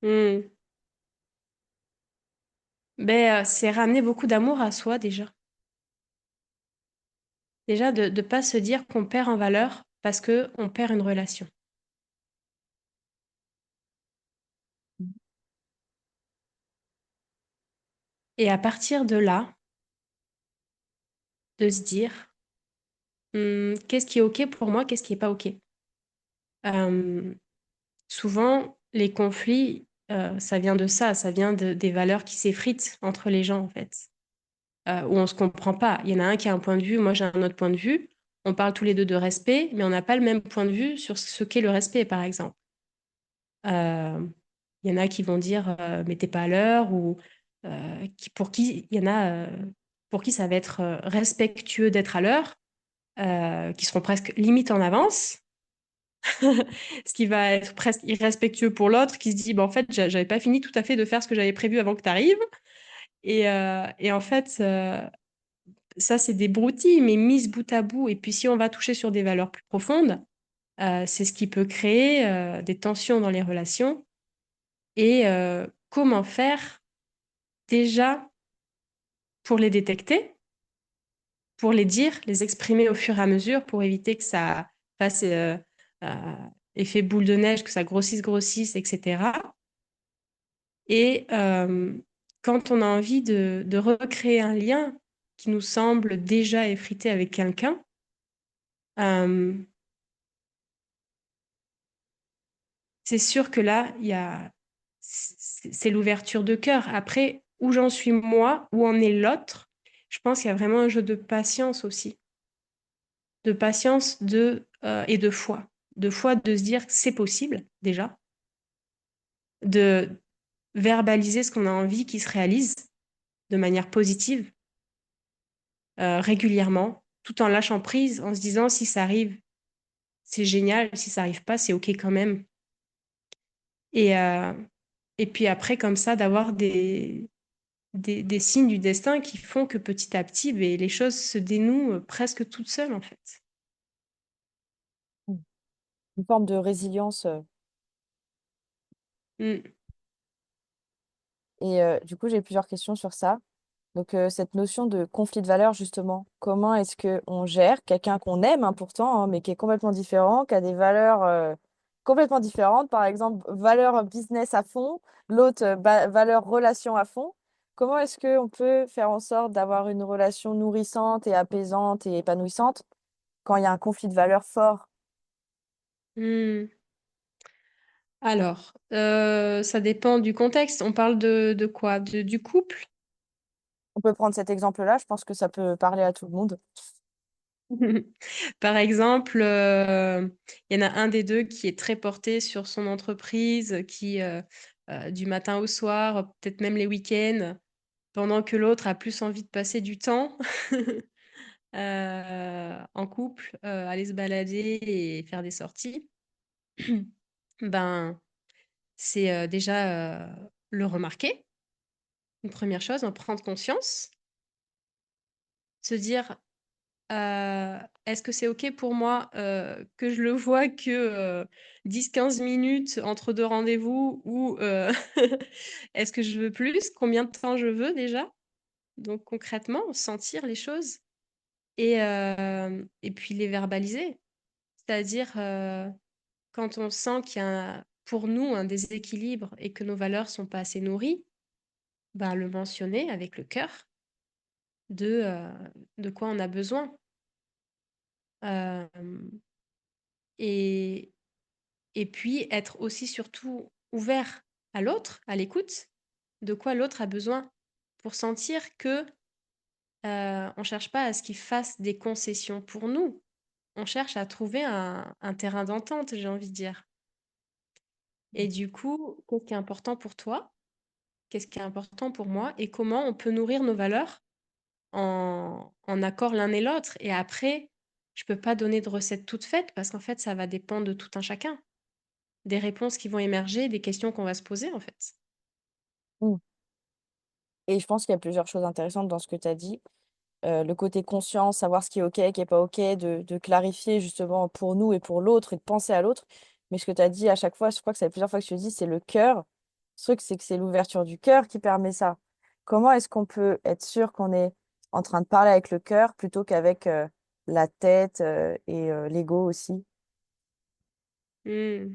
Hmm. C'est ramener beaucoup d'amour à soi déjà. Déjà de ne pas se dire qu'on perd en valeur parce que on perd une relation. Et à partir de là, de se dire qu'est-ce qui est OK pour moi, qu'est-ce qui n'est pas OK. Euh, Souvent, les conflits, ça vient de ça, ça vient des valeurs qui s'effritent entre les gens en fait, où on ne se comprend pas. Il y en a un qui a un point de vue, moi j'ai un autre point de vue. On parle tous les deux de respect, mais on n'a pas le même point de vue sur ce qu'est le respect, par exemple. Euh, Il y en a qui vont dire mais t'es pas à l'heure ou pour qui il y en a pour qui ça va être respectueux d'être à l'heure, qui seront presque limite en avance, ce qui va être presque irrespectueux pour l'autre qui se dit bah, en fait j'avais pas fini tout à fait de faire ce que j'avais prévu avant que tu arrives et en fait ça c'est des broutilles mais mises bout à bout et puis si on va toucher sur des valeurs plus profondes, c'est ce qui peut créer des tensions dans les relations et comment faire déjà pour les détecter, pour les dire, les exprimer au fur et à mesure pour éviter que ça fasse euh, effet boule de neige, que ça grossisse, etc. Et quand on a envie de recréer un lien qui nous semble déjà effrité avec quelqu'un, euh, c'est sûr que là, c'est l'ouverture de cœur. Après, où j'en suis moi, où en est l'autre, je pense qu'il y a vraiment un jeu de patience aussi. De patience et de foi. De foi de se dire que c'est possible déjà, de verbaliser ce qu'on a envie qui se réalise de manière positive, régulièrement, tout en lâchant prise, en se disant si ça arrive, c'est génial, si ça arrive pas, c'est OK quand même. Et, euh, et puis après, comme ça, d'avoir des signes du destin qui font que petit à petit, ben, les choses se dénouent presque toutes seules, en fait. Une forme de résilience. Mm. Et du coup, j'ai plusieurs questions sur ça. Donc, cette notion de conflit de valeurs, justement, comment est-ce qu'on gère quelqu'un qu'on aime, hein, pourtant, hein, mais qui est complètement différent, qui a des valeurs complètement différentes, par exemple, valeur business à fond, l'autre, valeur relation à fond. Comment est-ce qu'on peut faire en sorte d'avoir une relation nourrissante et apaisante et épanouissante quand il y a un conflit de valeurs fort? Mm. Alors, ça dépend du contexte. On parle de quoi? Du couple? On peut prendre cet exemple-là, je pense que ça peut parler à tout le monde. Par exemple, il y en a un des deux qui est très porté sur son entreprise, qui, du matin au soir, peut-être même les week-ends, pendant que l'autre a plus envie de passer du temps en couple, aller se balader et faire des sorties. Ben, c'est déjà le remarquer, une première chose, en prendre conscience, se dire est-ce que c'est OK pour moi, que je le vois que, 10-15 minutes entre 2 rendez-vous ou, est-ce que je veux plus? Combien de temps je veux déjà? Donc concrètement, sentir les choses et puis les verbaliser. C'est-à-dire, quand on sent qu'il y a, pour nous, un déséquilibre et que nos valeurs sont pas assez nourries, ben, le mentionner avec le cœur de quoi on a besoin. Hem et Et puis être aussi surtout ouvert à l'autre, à l'écoute, de quoi l'autre a besoin, pour sentir que on cherche pas à ce qu'il fasse des concessions pour nous. On cherche à trouver un terrain d'entente, j'ai envie de dire. Et du coup, qu'est-ce qui est important pour toi? Qu'est-ce qui est important pour moi? Et comment on peut nourrir nos valeurs en accord l'un et l'autre? Et après, je peux pas donner de recette toute faite parce qu'en fait, ça va dépendre de tout un chacun. Des réponses qui vont émerger, des questions qu'on va se poser, en fait. Mm. Et je pense qu'il y a plusieurs choses intéressantes dans ce que tu as dit. Le côté conscience, savoir ce qui est OK, qui est pas OK, de clarifier justement pour nous et pour l'autre et de penser à l'autre. Mais ce que tu as dit à chaque fois, je crois que c'est plusieurs fois que je te dis, c'est le cœur. Ce truc, c'est que c'est l'ouverture du cœur qui permet ça. Comment est-ce qu'on peut être sûr qu'on est en train de parler avec le cœur plutôt qu'avec la tête et l'ego aussi? Hmm.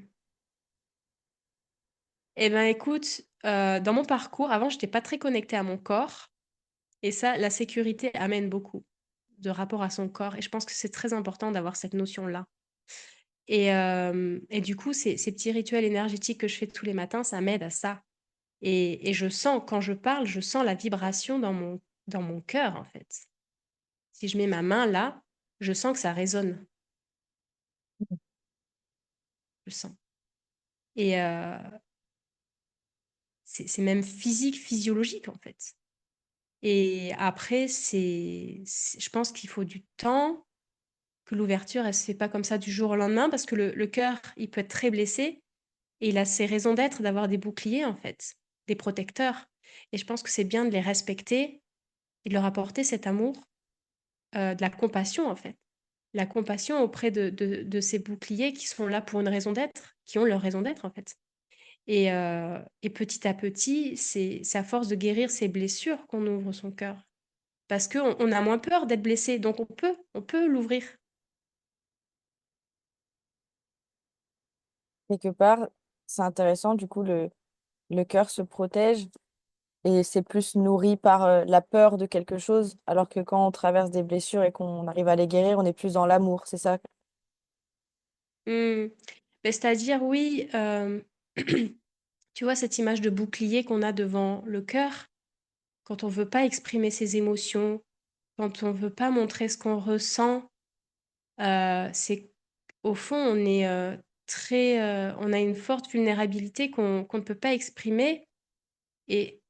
Eh ben, écoute, dans mon parcours, avant, j'étais pas très connectée à mon corps. Et ça, la sécurité amène beaucoup de rapport à son corps. Et je pense que c'est très important d'avoir cette notion-là. Et du coup, ces petits rituels énergétiques que je fais tous les matins, ça m'aide à ça. Et je sens, quand je parle, je sens la vibration dans mon cœur, en fait. Si je mets ma main là, je sens que ça résonne. Je sens. Et c'est même physique, physiologique, en fait. Et après, je pense qu'il faut du temps, que l'ouverture, elle se fait pas comme ça du jour au lendemain, parce que le cœur, il peut être très blessé, et il a ses raisons d'être, d'avoir des boucliers, en fait, des protecteurs. Et je pense que c'est bien de les respecter et de leur apporter cet amour, de la compassion, en fait. La compassion auprès de ces boucliers qui sont là pour une raison d'être, qui ont leur raison d'être, en fait. Et petit à petit, c'est à force de guérir ces blessures qu'on ouvre son cœur. Parce qu'on on a moins peur d'être blessé, donc on peut l'ouvrir. Quelque part, c'est intéressant, du coup, le cœur se protège et c'est plus nourri par la peur de quelque chose, alors que quand on traverse des blessures et qu'on arrive à les guérir, on est plus dans l'amour, c'est ça? Hmm. Mais c'est-à-dire, oui, tu vois, cette image de bouclier qu'on a devant le cœur, quand on veut pas exprimer ses émotions, quand on veut pas montrer ce qu'on ressent, c'est au fond, on est on a une forte vulnérabilité qu'on ne peut pas exprimer. Et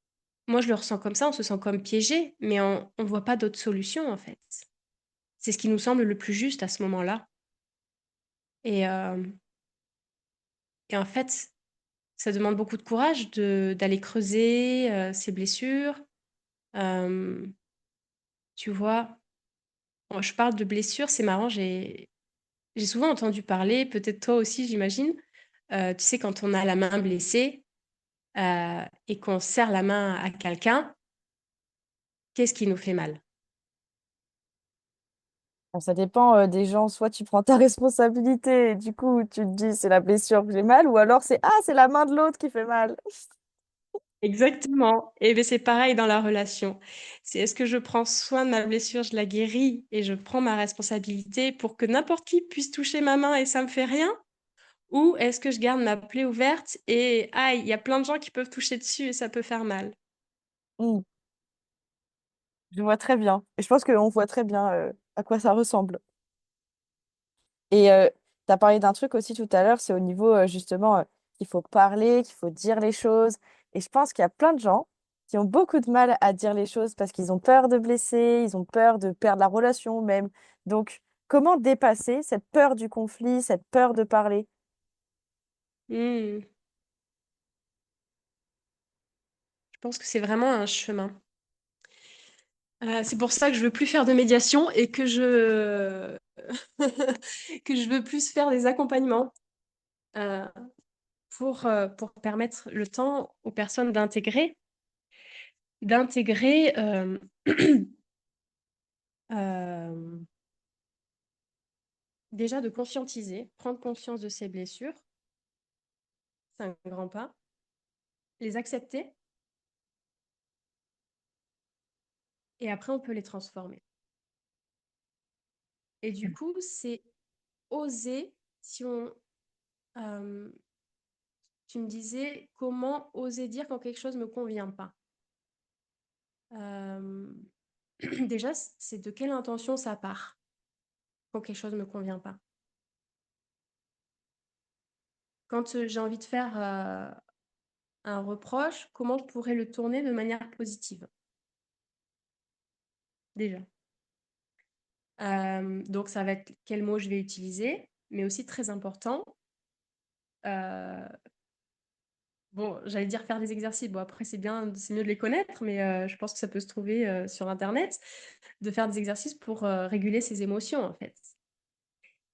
moi, je le ressens comme ça, on se sent comme piégé, mais on voit pas d'autre solution, en fait. c'est ce qui nous semble le plus juste à ce moment-là. Et, et en fait, ça demande beaucoup de courage d'aller creuser ses blessures. Euh, Tu vois, moi, je parle de blessures, c'est marrant, j'ai souvent entendu parler, peut-être toi aussi, j'imagine. Tu sais, quand on a la main blessée et qu'on serre la main à quelqu'un, qu'est-ce qui nous fait mal? Bon, ça dépend des gens. Soit tu prends ta responsabilité et du coup, tu te dis c'est la blessure que j'ai mal, ou alors c'est ah, c'est la main de l'autre qui fait mal. Exactement. Et bien, c'est pareil dans la relation. C'est est-ce que je prends soin de ma blessure, je la guéris et je prends ma responsabilité pour que n'importe qui puisse toucher ma main et ça me fait rien? Ou est-ce que je garde ma plaie ouverte et aïe, il y a plein de gens qui peuvent toucher dessus et ça peut faire mal. Hmm, je vois très bien. Et je pense qu'on voit très bien à quoi ça ressemble. Et tu as parlé d'un truc aussi tout à l'heure, c'est au niveau justement qu'il faut parler, qu'il faut dire les choses. Et je pense qu'il y a plein de gens qui ont beaucoup de mal à dire les choses parce qu'ils ont peur de blesser, ils ont peur de perdre la relation même. Donc, comment dépasser cette peur du conflit, cette peur de parler? Hmm. Je pense que c'est vraiment un chemin. C'est pour ça que je veux plus faire de médiation et que je que je veux plus faire des accompagnements euh, pour permettre le temps aux personnes d'intégrer euh, déjà de conscientiser, prendre conscience de ses blessures, c'est un grand pas, les accepter et après on peut les transformer. Et du coup, c'est oser, si on, euh, tu me disais comment oser dire quand quelque chose ne me convient pas. Euh, Déjà, c'est de quelle intention ça part quand quelque chose ne me convient pas. Quand j'ai envie de faire un reproche, comment je pourrais le tourner de manière positive, déjà. Donc, ça va être quel mot je vais utiliser, mais aussi très important. euh, Bon, j'allais dire faire des exercices. Bon, après, c'est bien, c'est mieux de les connaître, mais je pense que ça peut se trouver sur Internet, de faire des exercices pour réguler ses émotions, en fait.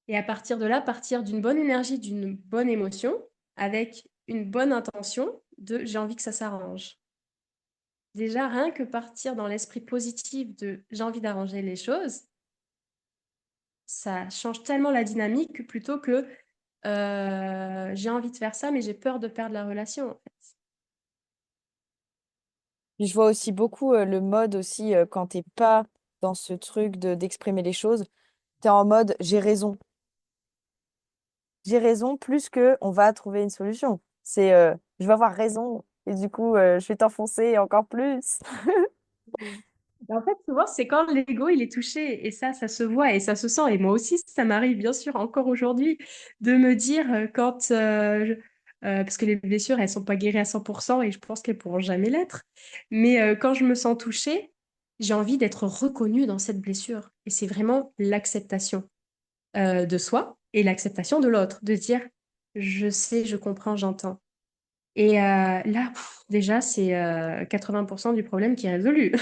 Et à partir de là, partir d'une bonne énergie, d'une bonne émotion, avec une bonne intention de j'ai envie que ça s'arrange. Déjà, rien que partir dans l'esprit positif de j'ai envie d'arranger les choses, ça change tellement la dynamique que plutôt que j'ai envie de faire ça, mais j'ai peur de perdre la relation, en fait. Puis je vois aussi beaucoup le mode aussi quand t'es pas dans ce truc d'exprimer les choses, t'es en mode j'ai raison. J'ai raison plus que on va trouver une solution. C'est je vais avoir raison et du coup je vais t'enfoncer encore plus. En fait, souvent, c'est quand l'ego, il est touché, et ça se voit et ça se sent. Et moi aussi, ça m'arrive, bien sûr, encore aujourd'hui, de me dire quand... parce que les blessures, elles sont pas guéries à 100% et je pense qu'elles pourront jamais l'être. Mais quand je me sens touchée, j'ai envie d'être reconnue dans cette blessure. Et c'est vraiment l'acceptation de soi et l'acceptation de l'autre, de dire, je sais, je comprends, j'entends. Et là, déjà, c'est 80% du problème qui est résolu.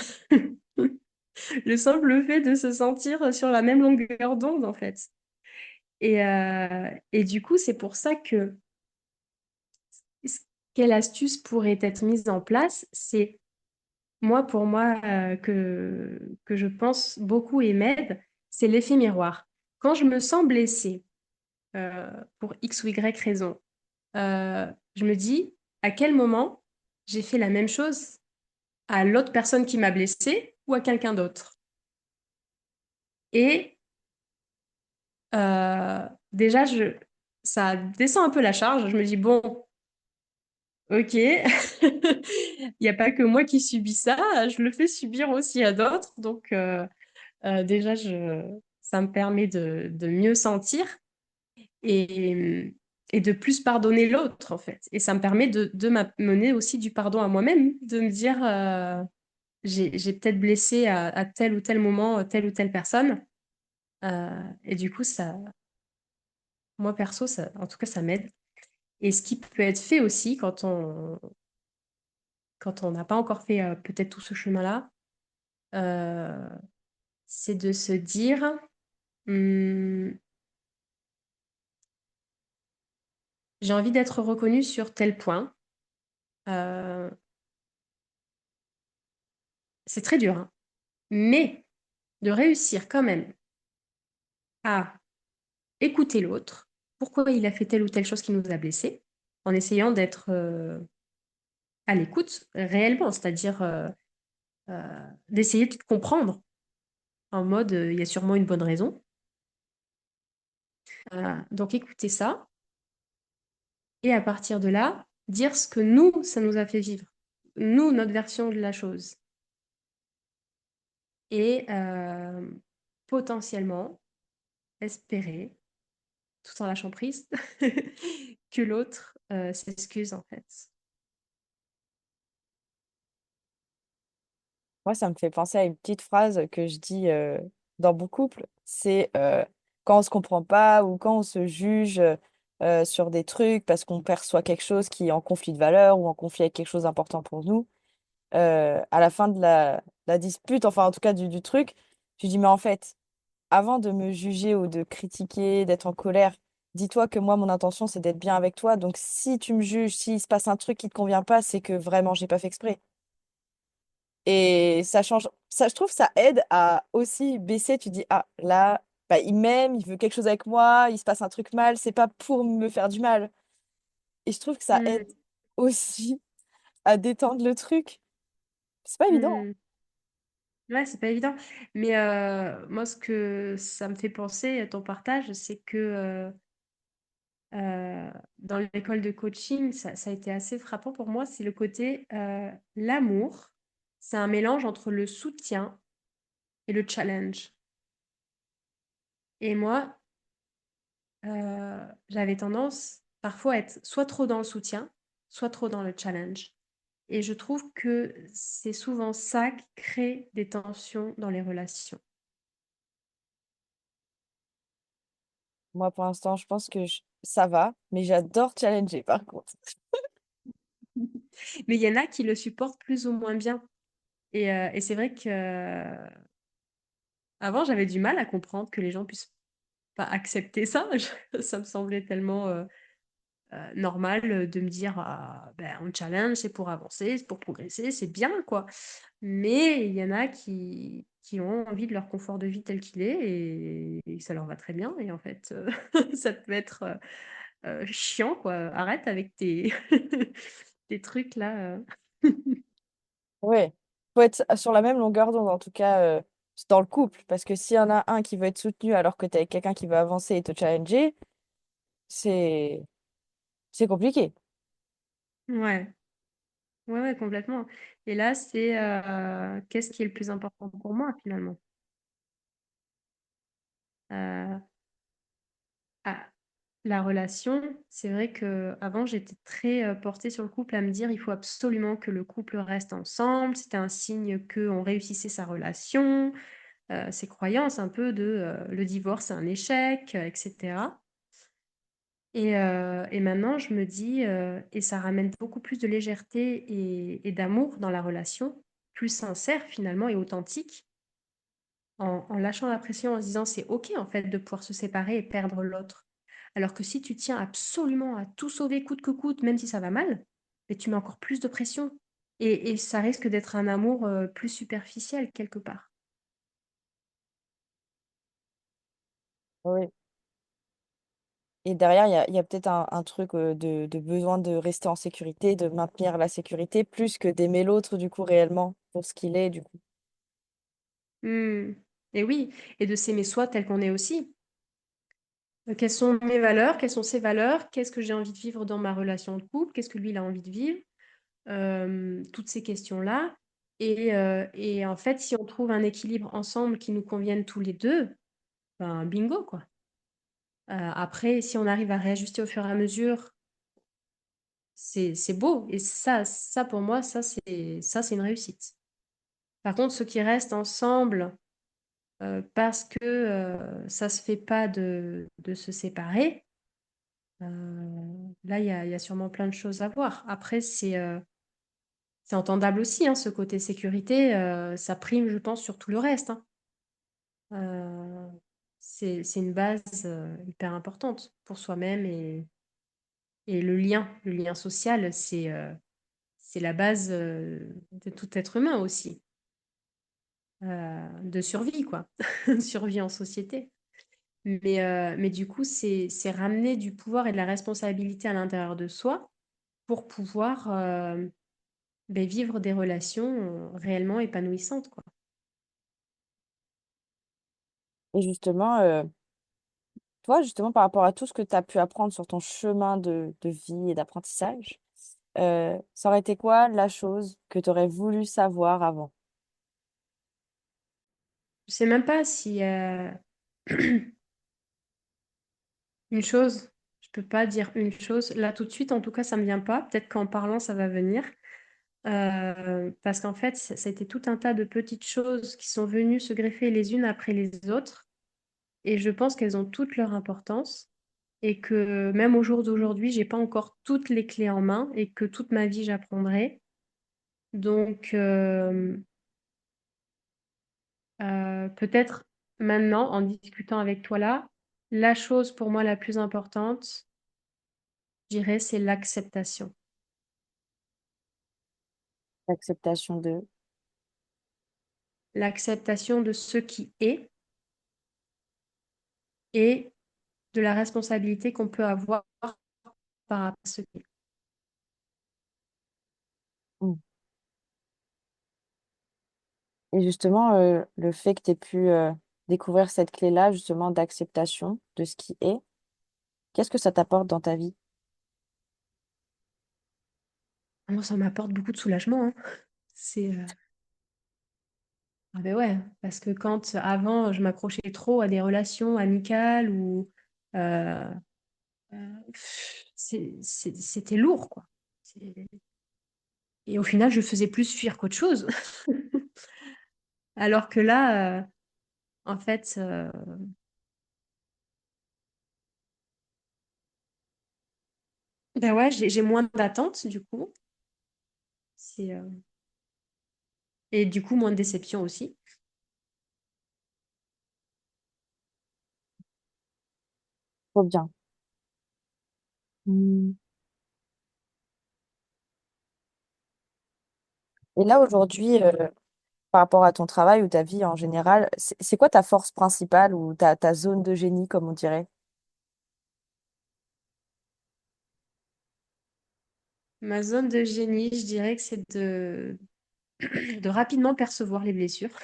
Le simple fait de se sentir sur la même longueur d'onde, en fait. Et du coup, c'est pour ça que quelle astuce pourrait être mise en place, c'est moi, pour moi, que je pense beaucoup et m'aide, c'est l'effet miroir. Quand je me sens blessée euh, pour X ou Y raison, je me dis à quel moment j'ai fait la même chose à l'autre personne qui m'a blessée ou à quelqu'un d'autre. Et déjà, ça descend un peu la charge. Je me dis, bon, ok, il n'y a pas que moi qui subis ça, je le fais subir aussi à d'autres. Donc, déjà, ça me permet de mieux sentir et, et de plus pardonner l'autre, en fait. Et ça me permet de m'amener aussi du pardon à moi-même, de me dire, j'ai peut-être blessé à tel ou tel moment telle ou telle personne. Et du coup, moi perso, en tout cas, ça m'aide. Et ce qui peut être fait aussi quand on n'a pas encore fait peut-être tout ce chemin-là, euh, c'est de se dire, Hum, j'ai envie d'être reconnue sur tel point. Euh, c'est très dur, hein. Mais de réussir quand même à écouter l'autre, pourquoi il a fait telle ou telle chose qui nous a blessés, en essayant d'être à l'écoute réellement, c'est-à-dire d'essayer de comprendre en mode il y a sûrement une bonne raison. Donc écouter ça et à partir de là, dire ce que nous, ça nous a fait vivre, nous, notre version de la chose. Et potentiellement espérer, tout en lâchant prise, que l'autre s'excuse en fait. Moi, ça me fait penser à une petite phrase que je dis dans mon couple. C'est quand on se comprend pas ou quand on se juge sur des trucs parce qu'on perçoit quelque chose qui est en conflit de valeurs ou en conflit avec quelque chose d'important pour nous. À la fin de la dispute, enfin en tout cas du truc, je dis mais en fait, avant de me juger ou de critiquer, d'être en colère, dis-toi que moi, mon intention, c'est d'être bien avec toi. Donc si tu me juges, s'il se passe un truc qui te convient pas, c'est que vraiment, j'ai pas fait exprès. Et ça change, ça, je trouve, ça aide à aussi baisser. Tu dis, ah, là, bah, il m'aime, il veut quelque chose avec moi, il se passe un truc mal, c'est pas pour me faire du mal. Et je trouve que ça aide Mm, aussi à détendre le truc. C'est pas évident. mm. Ouais, c'est pas évident. Mais moi, ce que ça me fait penser à ton partage, c'est que dans l'école de coaching, ça a été assez frappant pour moi, c'est le côté l'amour, c'est un mélange entre le soutien et le challenge. Et moi, j'avais tendance parfois à être soit trop dans le soutien, soit trop dans le challenge. Et je trouve que c'est souvent ça qui crée des tensions dans les relations. Moi, pour l'instant, je pense que ça va, mais j'adore challenger, par contre. Mais il y en a qui le supportent plus ou moins bien. Et c'est vrai que avant, j'avais du mal à comprendre que les gens puissent pas accepter ça. Ça me semblait tellement normal de me dire ben, on challenge, c'est pour avancer, c'est pour progresser, c'est bien quoi. Mais il y en a qui ont envie de leur confort de vie tel qu'il est et ça leur va très bien. Et en fait, ça peut être chiant quoi. Arrête avec tes, tes trucs là. Ouais, faut être sur la même longueur d'onde, en tout cas, dans le couple. Parce que s'il y en a un qui veut être soutenu alors que tu es avec quelqu'un qui veut avancer et te challenger, c'est c'est compliqué. Ouais, ouais, ouais, complètement. Et là, c'est qu'est-ce qui est le plus important pour moi finalement? Euh, ah, la relation, c'est vrai que avant j'étais très portée sur le couple à me dire il faut absolument que le couple reste ensemble. C'était un signe qu'on réussissait sa relation. Ces croyances un peu de le divorce c'est un échec, etc. Et maintenant je me dis et ça ramène beaucoup plus de légèreté et d'amour dans la relation, plus sincère finalement et authentique, en lâchant la pression, en se disant c'est ok en fait de pouvoir se séparer et perdre l'autre. Alors que si tu tiens absolument à tout sauver coûte que coûte, même si ça va mal, mais tu mets encore plus de pression. Et ça risque d'être un amour plus superficiel quelque part. Oui. Et derrière, il y a peut-être un truc de besoin de rester en sécurité, de maintenir la sécurité, plus que d'aimer l'autre, du coup, réellement, pour ce qu'il est, du coup. Hmm. Et oui, et de s'aimer soi tel qu'on est aussi. Quelles sont mes valeurs? Quelles sont ses valeurs? Qu'est-ce que j'ai envie de vivre dans ma relation de couple? Qu'est-ce que lui, il a envie de vivre? Toutes ces questions-là. Et en fait, si on trouve un équilibre ensemble qui nous convienne tous les deux, ben bingo, quoi. Après, si on arrive à réajuster au fur et à mesure, c'est beau. Et ça pour moi, ça, c'est une réussite. Par contre, ceux qui restent ensemble parce que ça se fait pas de se séparer. Là, il y a sûrement plein de choses à voir. Après, c'est entendable aussi, hein, ce côté sécurité, ça prime, je pense, sur tout le reste, hein. Euh, c'est une base hyper importante pour soi-même et le lien social, c'est la base de tout être humain aussi, de survie, quoi, survie en société. Mais du coup, c'est ramener du pouvoir et de la responsabilité à l'intérieur de soi pour pouvoir ben, vivre des relations réellement épanouissantes, quoi. Et justement, toi, justement, par rapport à tout ce que tu as pu apprendre sur ton chemin de vie et d'apprentissage, ça aurait été quoi la chose que tu aurais voulu savoir avant? Je sais même pas si une chose, je peux pas dire une chose. Là, tout de suite, en tout cas, ça me vient pas. Peut-être qu'en parlant, ça va venir. Parce qu'en fait, ça a été tout un tas de petites choses qui sont venues se greffer les unes après les autres. Et je pense qu'elles ont toutes leur importance. Et que même au jour d'aujourd'hui, j'ai pas encore toutes les clés en main et que toute ma vie, j'apprendrai. Donc, peut-être maintenant, en discutant avec toi là, la chose pour moi la plus importante, je dirais, c'est l'acceptation. L'acceptation de... L'acceptation de ce qui est et de la responsabilité qu'on peut avoir par rapport à ce qui est. Mm. Et justement, le fait que tu aies pu découvrir cette clé-là, justement, d'acceptation de ce qui est, qu'est-ce que ça t'apporte dans ta vie? Moi, ça m'apporte beaucoup de soulagement, hein. C'est ah ben ouais, parce que quand avant je m'accrochais trop à des relations amicales ou euh, c'était lourd quoi. C'est- Et au final, je faisais plus fuir qu'autre chose. Alors que là, en fait, ben ouais, j'ai moins d'attentes du coup. C'est et du coup moins de déception aussi. Trop bien. Mm. Et là, aujourd'hui, par rapport à ton travail ou ta vie en général, c'est quoi ta force principale ou ta zone de génie, comme on dirait? Ma zone de génie, je dirais que c'est de rapidement percevoir les blessures.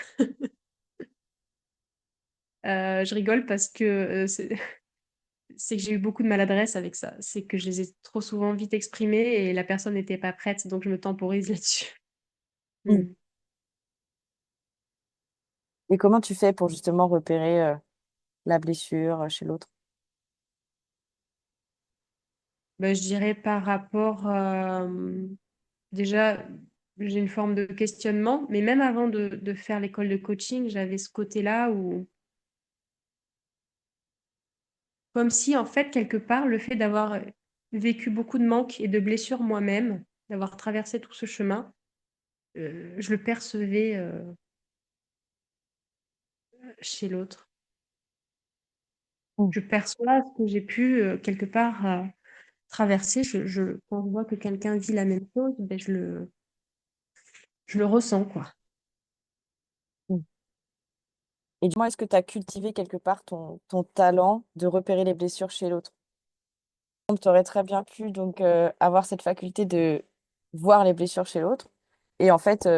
Je rigole parce que c'est que j'ai eu beaucoup de maladresse avec ça. C'est que je les ai trop souvent vite exprimées et la personne n'était pas prête, donc je me temporise là-dessus. Mm. Mm. Et comment tu fais pour justement repérer la blessure chez l'autre? Ben, je dirais par rapport, déjà, j'ai une forme de questionnement, mais même avant de faire l'école de coaching, j'avais ce côté-là où, comme si, en fait, quelque part, le fait d'avoir vécu beaucoup de manques et de blessures moi-même, d'avoir traversé tout ce chemin, je le percevais chez l'autre. Mm. Je perçois ce que j'ai pu, quelque part, traverser. Quand je vois que quelqu'un vit la même chose, ben, je le ressens, quoi. Mm. Et dis-moi, est-ce que tu as cultivé quelque part ton talent de repérer les blessures chez l'autre? Tu aurais très bien pu donc avoir cette faculté de voir les blessures chez l'autre et en fait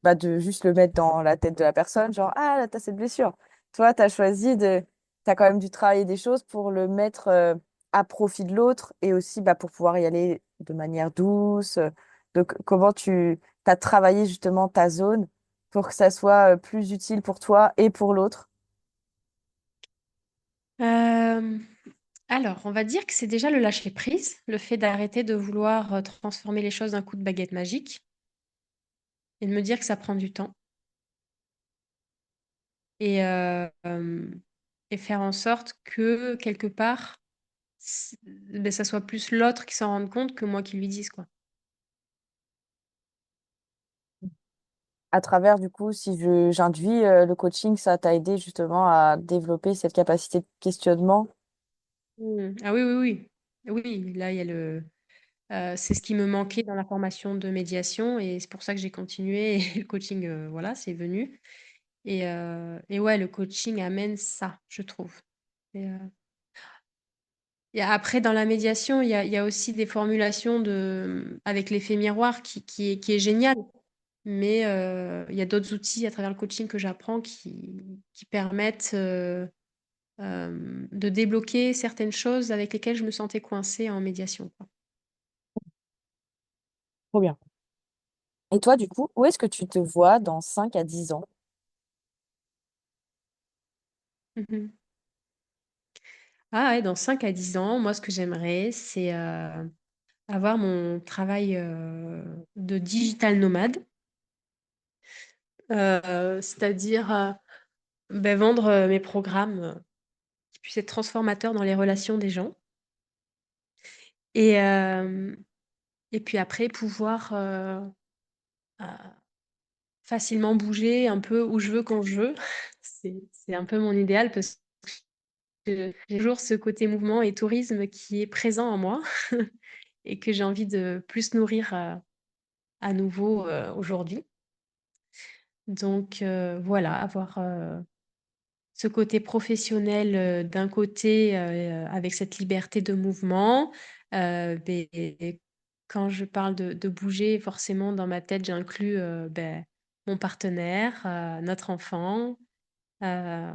bah, de juste le mettre dans la tête de la personne, genre ah là t'as cette blessure. Toi, tu as choisi t'as quand même dû travailler des choses pour le mettre à profit de l'autre et aussi bah, pour pouvoir y aller de manière douce. Donc comment tu as travaillé justement ta zone pour que ça soit plus utile pour toi et pour l'autre? Euh, alors, on va dire que c'est déjà le lâcher prise, le fait d'arrêter de vouloir transformer les choses d'un coup de baguette magique et de me dire que ça prend du temps. et, et faire en sorte que quelque part, ben, ça soit plus l'autre qui s'en rende compte que moi qui lui dise, quoi. À travers, du coup, si j'induis le coaching, ça t'a aidé justement à développer cette capacité de questionnement. Ah oui, oui, oui. Oui, là, il y a c'est ce qui me manquait dans la formation de médiation et c'est pour ça que j'ai continué et le coaching, voilà, c'est venu et ouais, le coaching amène ça, je trouve et après dans la médiation, il y a aussi des formulations avec l'effet miroir qui est génial, mais il y a d'autres outils à travers le coaching que j'apprends qui permettent, de débloquer certaines choses avec lesquelles je me sentais coincée en médiation, quoi. Trop bien. Et toi, du coup, où est-ce que tu te vois dans 5 à 10 ans? Mmh. Ah ouais, dans 5 à 10 ans, moi, ce que j'aimerais, c'est avoir mon travail de digital nomade, c'est-à-dire ben, vendre mes programmes qui puissent être transformateurs dans les relations des gens. Et, et puis après, pouvoir euh, facilement bouger un peu où je veux, quand je veux. C'est un peu mon idéal parce que j'ai toujours ce côté mouvement et tourisme qui est présent en moi et que j'ai envie de plus nourrir à nouveau aujourd'hui. Donc voilà, avoir ce côté professionnel d'un côté avec cette liberté de mouvement. Et quand je parle de bouger, forcément dans ma tête, j'inclus ben, mon partenaire, notre enfant. euh,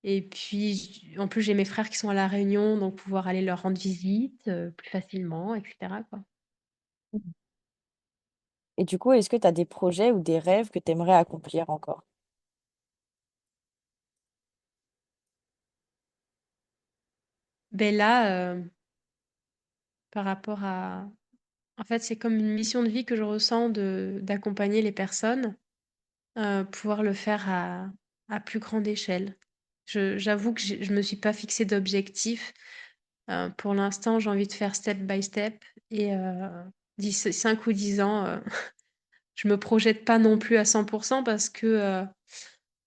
et puis en plus, j'ai mes frères qui sont à La Réunion, donc pouvoir aller leur rendre visite plus facilement, etc., quoi. Et du coup, est-ce que tu as des projets ou des rêves que tu aimerais accomplir encore? Ben là, par rapport à... En fait, c'est comme une mission de vie que je ressens d'accompagner les personnes, pouvoir le faire à plus grande échelle. J'avoue que je me suis pas fixé d'objectif. Pour l'instant, j'ai envie de faire step by step et 5 ou 10 ans, je me projette pas non plus à 100% parce que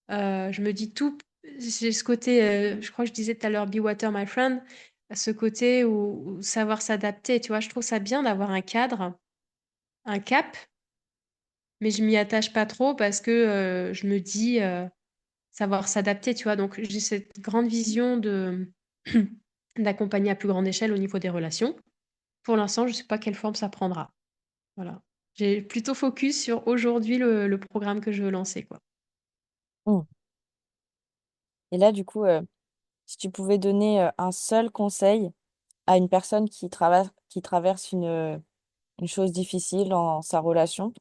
je me dis tout. J'ai ce côté, je crois que je disais tout à l'heure, be water, my friend, ce côté où savoir s'adapter. Tu vois, je trouve ça bien d'avoir un cadre, un cap, mais je m'y attache pas trop parce que je me dis savoir s'adapter, tu vois. Donc j'ai cette grande vision de d'accompagner à plus grande échelle au niveau des relations. Pour l'instant, je sais pas quelle forme ça prendra. Voilà. J'ai plutôt focus sur aujourd'hui le programme que je veux lancer, quoi. Mm. Et là, du coup, si tu pouvais donner un seul conseil à une personne qui traverse une chose difficile dans sa relation,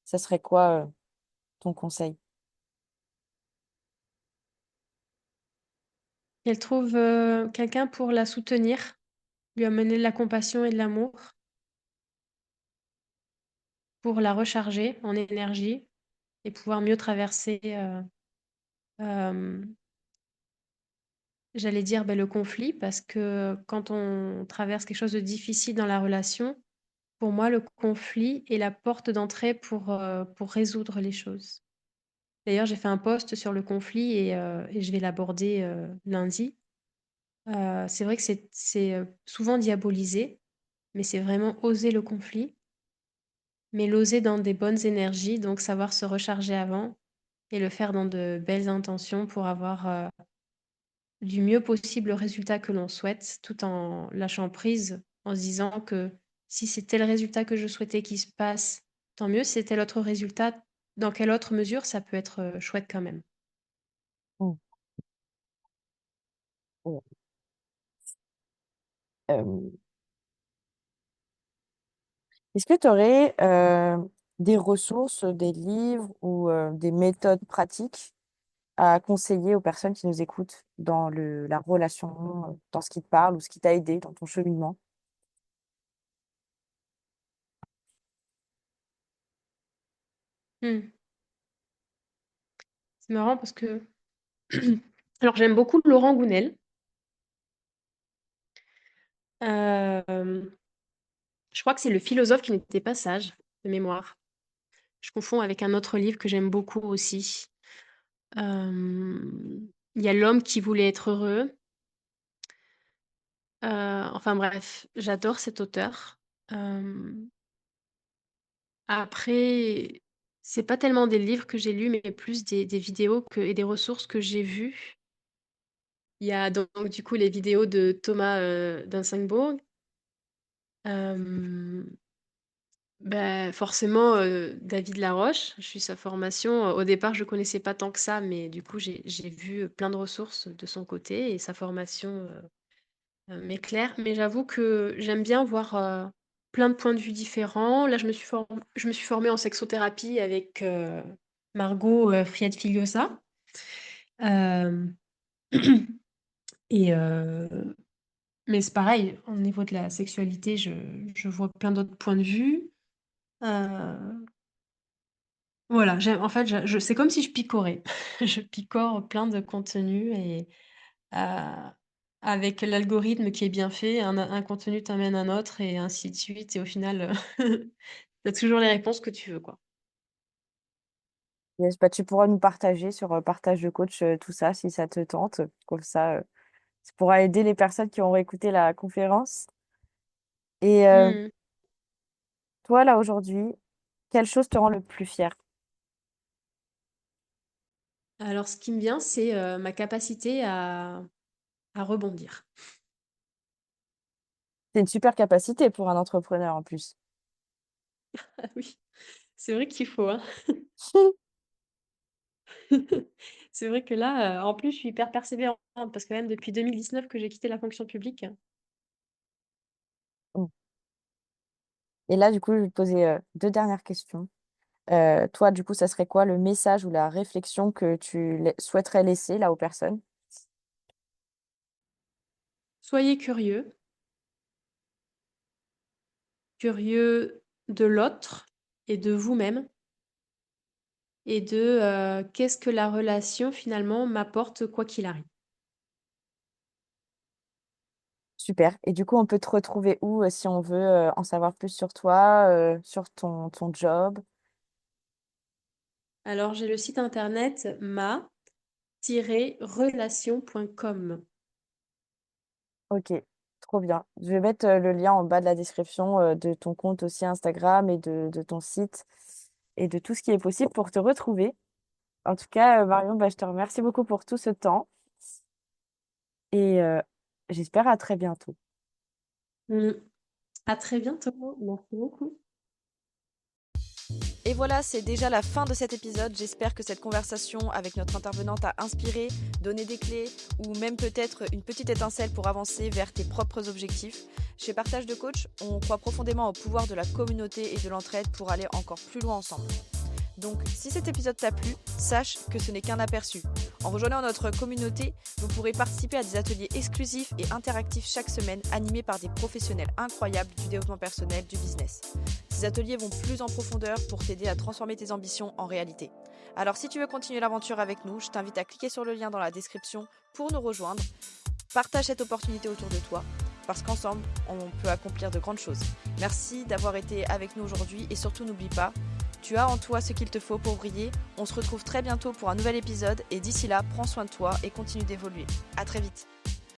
ça serait quoi, ton conseil? Qu'elle trouve quelqu'un pour la soutenir, lui amener de la compassion et de l'amour, pour la recharger en énergie et pouvoir mieux traverser, euh, j'allais dire, ben, le conflit, parce que quand on traverse quelque chose de difficile dans la relation, pour moi, le conflit est la porte d'entrée pour résoudre les choses. D'ailleurs, j'ai fait un post sur le conflit et je vais l'aborder lundi. C'est vrai que c'est souvent diabolisé, mais c'est vraiment oser le conflit, mais l'oser dans des bonnes énergies, donc savoir se recharger avant et le faire dans de belles intentions pour avoir du mieux possible le résultat que l'on souhaite, tout en lâchant prise, en se disant que si c'est tel résultat que je souhaitais qu'il se passe, tant mieux. Si c'est tel autre résultat, dans quelle autre mesure, ça peut être chouette quand même. Mm. Ouais. Euh, Est-ce que tu aurais des ressources, des livres ou des méthodes pratiques à conseiller aux personnes qui nous écoutent dans la relation, dans ce qui te parle ou ce qui t'a aidé dans ton cheminement? Hmm. C'est marrant parce que Alors, j'aime beaucoup Laurent Gounel. Euh, je crois que c'est le philosophe qui n'était pas sage, de mémoire. Je confonds avec un autre livre que j'aime beaucoup aussi. Il y a L'homme qui voulait être heureux. Enfin bref, j'adore cet auteur. Hem, après, c'est pas tellement des livres que j'ai lus, mais plus des vidéos et des ressources que j'ai vues. Il y a donc du coup les vidéos de Thomas Dansembourg. Hem, forcément, David Laroche, je suis sa formation. Au départ, je connaissais pas tant que ça, mais du coup, j'ai vu plein de ressources de son côté et sa formation m'éclaire. Mais j'avoue que j'aime bien voir plein de points de vue différents. Là, je me suis formée en sexothérapie avec Margot Fried-Filiosa. Euh, et, mais c'est pareil, au niveau de la sexualité, je vois plein d'autres points de vue. Euh, voilà, en fait, c'est comme si je picorais. Je picore plein de contenus et euh, avec l'algorithme qui est bien fait, un contenu t'amène un autre et ainsi de suite. Et au final, tu as toujours les réponses que tu veux, quoi. Yes, bah, tu pourras nous partager sur Partage de coach tout ça si ça te tente. Comme ça pourra aider les personnes qui auront écouté la conférence. Et Hmm. toi, là, aujourd'hui, quelle chose te rend le plus fier? Alors, ce qui me vient, c'est ma capacité à rebondir. C'est une super capacité pour un entrepreneur en plus. Ah oui, c'est vrai qu'il faut, hein. C'est vrai que là, en plus, je suis hyper persévérante parce que même depuis 2019 que j'ai quitté la fonction publique. Mm. Et là, du coup, je vais te poser deux dernières questions. Toi, du coup, ça serait quoi le message ou la réflexion que souhaiterais laisser là aux personnes? Soyez curieux, curieux de l'autre et de vous-même et de qu'est-ce que la relation finalement m'apporte quoi qu'il arrive. Super. Et du coup, on peut te retrouver où si on veut en savoir plus sur toi, sur ton job? Alors, j'ai le site internet ma-relation.com. Ok, trop bien. Je vais mettre le lien en bas de la description de ton compte aussi Instagram et de ton site et de tout ce qui est possible pour te retrouver. En tout cas, Marion, bah, je te remercie beaucoup pour tout ce temps et j'espère à très bientôt. Mm. À très bientôt. Merci beaucoup. Et voilà, c'est déjà la fin de cet épisode. J'espère que cette conversation avec notre intervenante a inspiré, donné des clés ou même peut-être une petite étincelle pour avancer vers tes propres objectifs. Chez Partage de Coach, on croit profondément au pouvoir de la communauté et de l'entraide pour aller encore plus loin ensemble. Donc, si cet épisode t'a plu, sache que ce n'est qu'un aperçu. En rejoignant notre communauté, vous pourrez participer à des ateliers exclusifs et interactifs chaque semaine, animés par des professionnels incroyables du développement personnel, du business. Ces ateliers vont plus en profondeur pour t'aider à transformer tes ambitions en réalité. Alors, si tu veux continuer l'aventure avec nous, je t'invite à cliquer sur le lien dans la description pour nous rejoindre. Partage cette opportunité autour de toi, parce qu'ensemble, on peut accomplir de grandes choses. Merci d'avoir été avec nous aujourd'hui et surtout n'oublie pas, tu as en toi ce qu'il te faut pour briller. On se retrouve très bientôt pour un nouvel épisode et d'ici là, prends soin de toi et continue d'évoluer. À très vite.